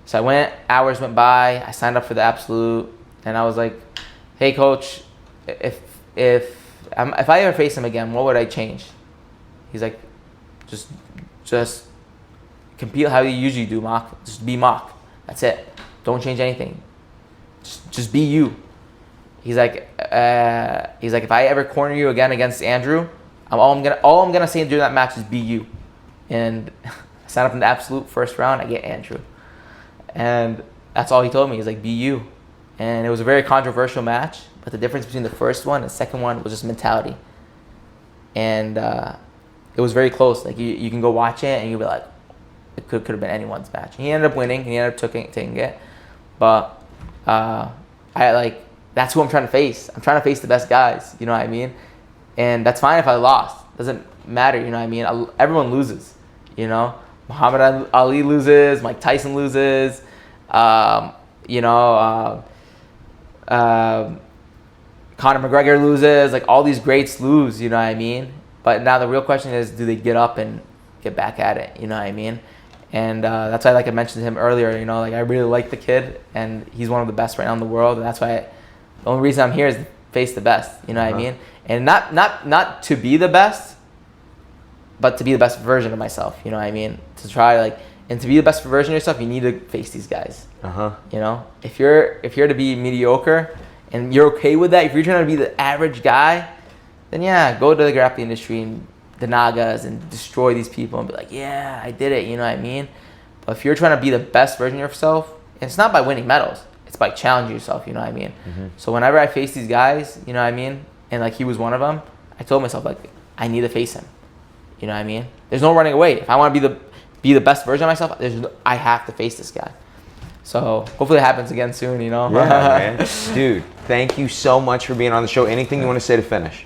So I went. Hours went by. I signed up for the Absolute, and I was like, hey, coach, if I ever face him again, what would I change? He's like, just compete how you usually do, Mock. Just be Mock. That's it. Don't change anything. Just be you. He's like, if I ever corner you again against Andrew, all I'm gonna say during that match is be you. And I signed up in the Absolute first round. I get Andrew, and that's all he told me. He's like, be you. And it was a very controversial match, but the difference between the first one and the second one was just mentality. And it was very close. Like, you can go watch it and you'll be like, it could have been anyone's match. He ended up winning. He ended up taking it. But that's who I'm trying to face. I'm trying to face the best guys. You know what I mean? And that's fine if I lost. Doesn't matter. You know what I mean? Everyone loses. You know, Muhammad Ali loses. Mike Tyson loses. Conor McGregor loses. Like, all these greats lose. You know what I mean? But now the real question is, do they get up and get back at it? You know what I mean? And that's why, like I mentioned to him earlier, you know, like, I really like the kid, and he's one of the best right now in the world, and that's why the only reason I'm here is to face the best. You know what I mean? And not to be the best, but to be the best version of myself. You know what I mean? To try, and to be the best version of yourself, you need to face these guys. You know, if you're to be mediocre and you're okay with that, if you're trying to be the average guy, then yeah, go to the grappling industry and the Nagas and destroy these people and be like, yeah, I did it. You know what I mean? But if you're trying to be the best version of yourself, it's not by winning medals. It's by challenging yourself. You know what I mean? So whenever I face these guys, you know what I mean? And like, he was one of them, I told myself, like, I need to face him. You know what I mean? There's no running away. If I want to be the best version of myself, I have to face this guy. So hopefully it happens again soon, you know? Yeah, man. Dude, thank you so much for being on the show. Anything you want to say to finish?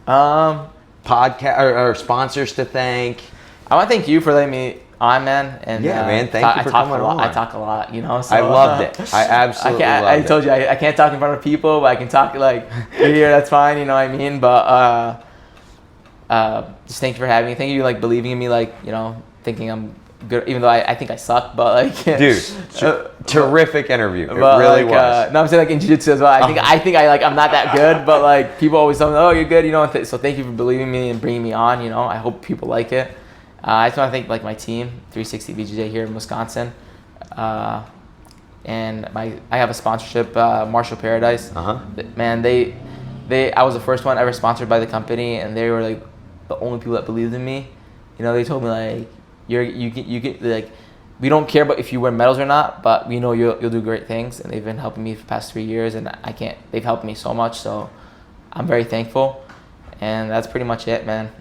Podcast or sponsors to thank? I want to thank you for letting me on, man. And man, thank you for coming on. I talk a lot, you know? So, I loved it. I absolutely loved it. I told you, I can't talk in front of people, but I can talk, like, here, that's fine, you know what I mean? But just thank you for having me. Thank you, like, believing in me, like, you know, thinking I'm good, even though I think I suck, but like, dude, terrific interview. It but really like, was. No, I'm saying like in jiu-jitsu as well. I think I like I'm not that good, but like people always tell me, oh, you're good, you know. So thank you for believing me and bringing me on. You know, I hope people like it. I just want to thank like my team, 360 BJJ here in Wisconsin, and I have a sponsorship, Marshall Paradise. Man, I was the first one ever sponsored by the company, and they were like the only people that believed in me. You know, they told me like, you get like, we don't care about if you win medals or not, but we know you'll do great things, and they've been helping me for the past 3 years, and they've helped me so much, so I'm very thankful, and that's pretty much it, man.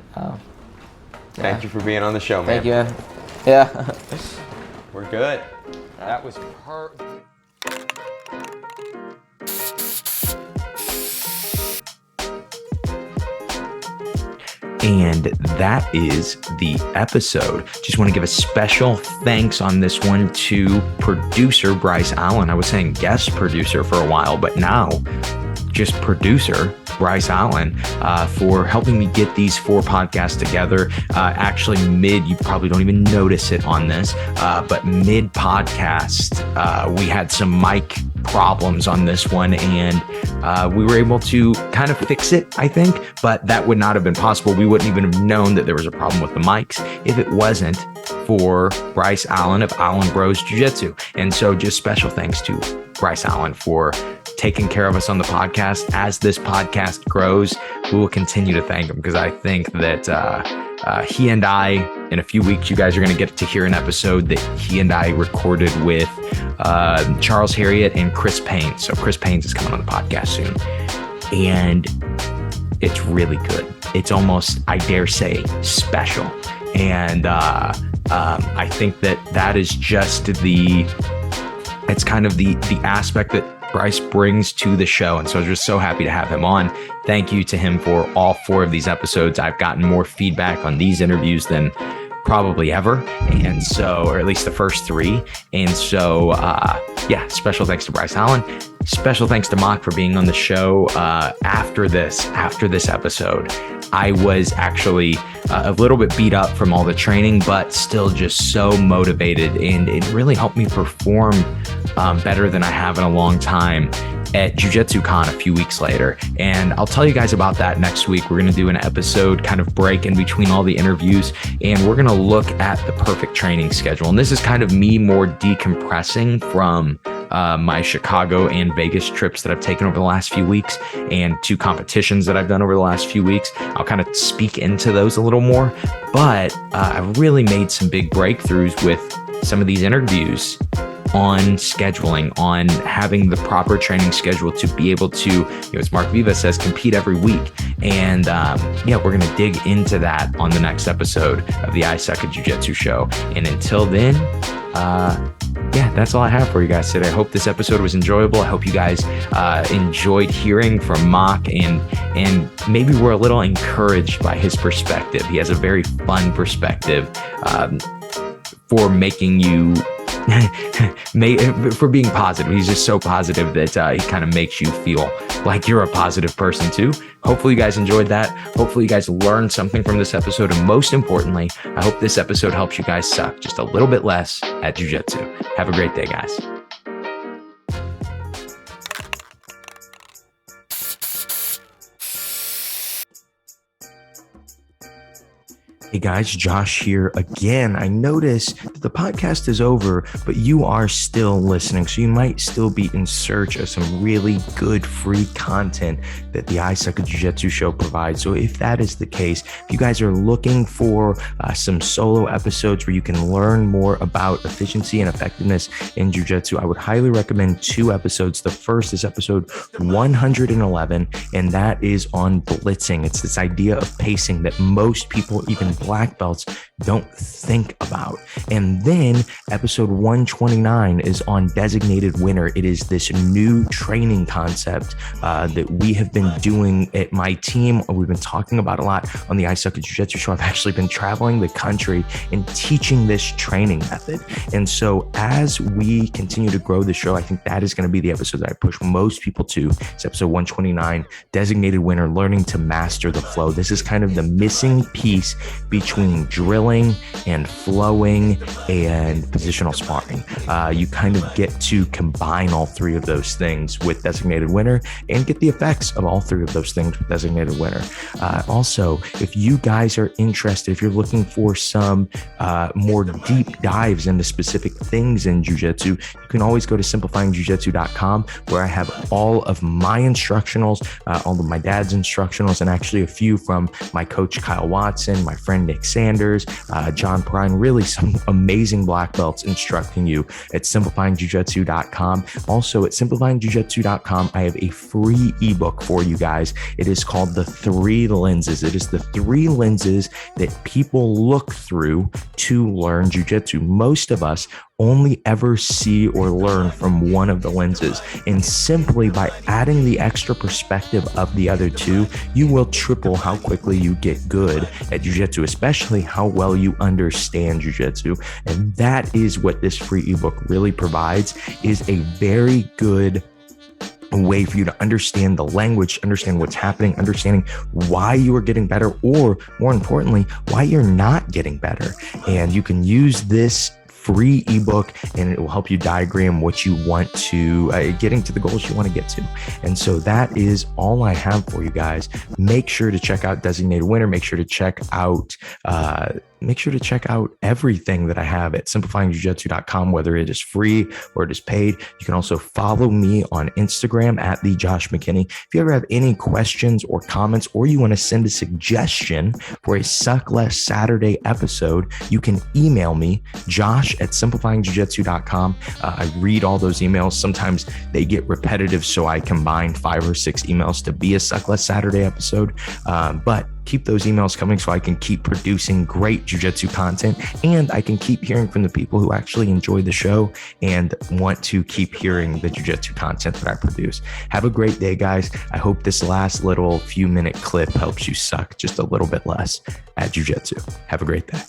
Thank you for being on the show, man. Thank you, man. Yeah. We're good. That was perfect. And that is the episode. Just want to give a special thanks on this one to producer Bryce Allen. I was saying guest producer for a while, but now just producer Bryce Allen for helping me get these 4 podcasts together. Actually, you probably don't even notice it on this, but mid podcast, we had some mic problems on this one, and we were able to kind of fix it, I think, but that would not have been possible. We wouldn't even have known that there was a problem with the mics if it wasn't for Bryce Allen of Allen Bros Jiu-Jitsu. And so just special thanks to Bryce Allen for taking care of us on the podcast. As this podcast grows, we will continue to thank him, because I think that he and I, in a few weeks, you guys are going to get to hear an episode that he and I recorded with Charles Harriott and Chris Payne. So Chris Payne's is coming on the podcast soon, and it's really good. It's almost, I dare say, special. And I think that is just it's kind of the aspect that Bryce brings to the show. And so I was just so happy to have him on. Thank you to him for all 4 of these episodes. I've gotten more feedback on these interviews than probably ever. And so, or at least the first 3. And so, yeah, special thanks to Bryce Allen. Special thanks to Mock for being on the show. After this episode, I was actually a little bit beat up from all the training, but still just so motivated, and it really helped me perform better than I have in a long time at Jiu-Jitsu Con a few weeks later. And I'll tell you guys about that next week. We're going to do an episode kind of break in between all the interviews, and we're going to look at the perfect training schedule. And this is kind of me more decompressing from my Chicago and Vegas trips that I've taken over the last few weeks, and 2 competitions that I've done over the last few weeks. I'll kind of speak into those a little more, but I've really made some big breakthroughs with some of these interviews on scheduling, on having the proper training schedule to be able to, as Mark Viva says, compete every week. And yeah, we're going to dig into that on the next episode of the I Suck at Jiu-Jitsu show. And until then, yeah, that's all I have for you guys today. I hope this episode was enjoyable. I hope you guys enjoyed hearing from Mock, and maybe we're a little encouraged by his perspective. He has a very fun perspective for making you for being positive. He's just so positive that he kind of makes you feel like you're a positive person too. Hopefully you guys enjoyed that. Hopefully you guys learned something from this episode. And most importantly, I hope this episode helps you guys suck just a little bit less at jiu-jitsu. Have a great day, guys. Hey guys, Josh here again. I noticed that the podcast is over, but you are still listening, so you might still be in search of some really good free content that the I Suck at Jiu-Jitsu show provides. So if that is the case, if you guys are looking for some solo episodes where you can learn more about efficiency and effectiveness in Jiu-Jitsu, I would highly recommend 2 episodes. The first is episode 111, and that is on blitzing. It's this idea of pacing that most people even black belts don't think about. And then episode 129 is on designated winner. It is this new training concept that we have been doing at my team. We've been talking about a lot on the I Suck at Jiu-Jitsu show. I've actually been traveling the country and teaching this training method. And so as we continue to grow the show, I think that is going to be the episode that I push most people to. It's episode 129, designated winner, learning to master the flow. This is kind of the missing piece between drilling and flowing and positional sparring. You kind of get to combine all three of those things with designated winner and get the effects of all three of those things with designated winner. Also, if you guys are interested, if you're looking for some more deep dives into specific things in jiu-jitsu, you can always go to simplifyingjujitsu.com, where I have all of my instructionals, all of my dad's instructionals, and actually a few from my coach Kyle Watson, my friend Nick Sanders, John Prine, really some amazing black belts instructing you at simplifyingjujitsu.com. Also at simplifyingjujitsu.com, I have a free ebook for you guys. It is called The Three Lenses. It is the three lenses that people look through to learn jiu-jitsu. Most of us only ever see or learn from one of the lenses. And simply by adding the extra perspective of the other two, you will triple how quickly you get good at jiu-jitsu, especially how well you understand jiu-jitsu. And that is what this free ebook really provides, is a very good way for you to understand the language, understand what's happening, understanding why you are getting better, or more importantly, why you're not getting better. And you can use this free ebook and it will help you diagram what you want to getting to the goals you want to get to. And so that is all I have for you guys. Make sure to check out Designated Winner. Make sure to check out everything that I have at simplifyingjujitsu.com, whether it is free or it is paid. You can also follow me on Instagram at the Josh McKinney. If you ever have any questions or comments, or you want to send a suggestion for a Suck Less Saturday episode, you can email me, Josh at simplifyingjujitsu.com. I read all those emails. Sometimes they get repetitive, so I combine 5 or 6 emails to be a Suck Less Saturday episode. But keep those emails coming so I can keep producing great jiu-jitsu content, and I can keep hearing from the people who actually enjoy the show and want to keep hearing the jiu-jitsu content that I produce. Have a great day, guys. I hope this last little few minute clip helps you suck just a little bit less at jiu-jitsu. Have a great day.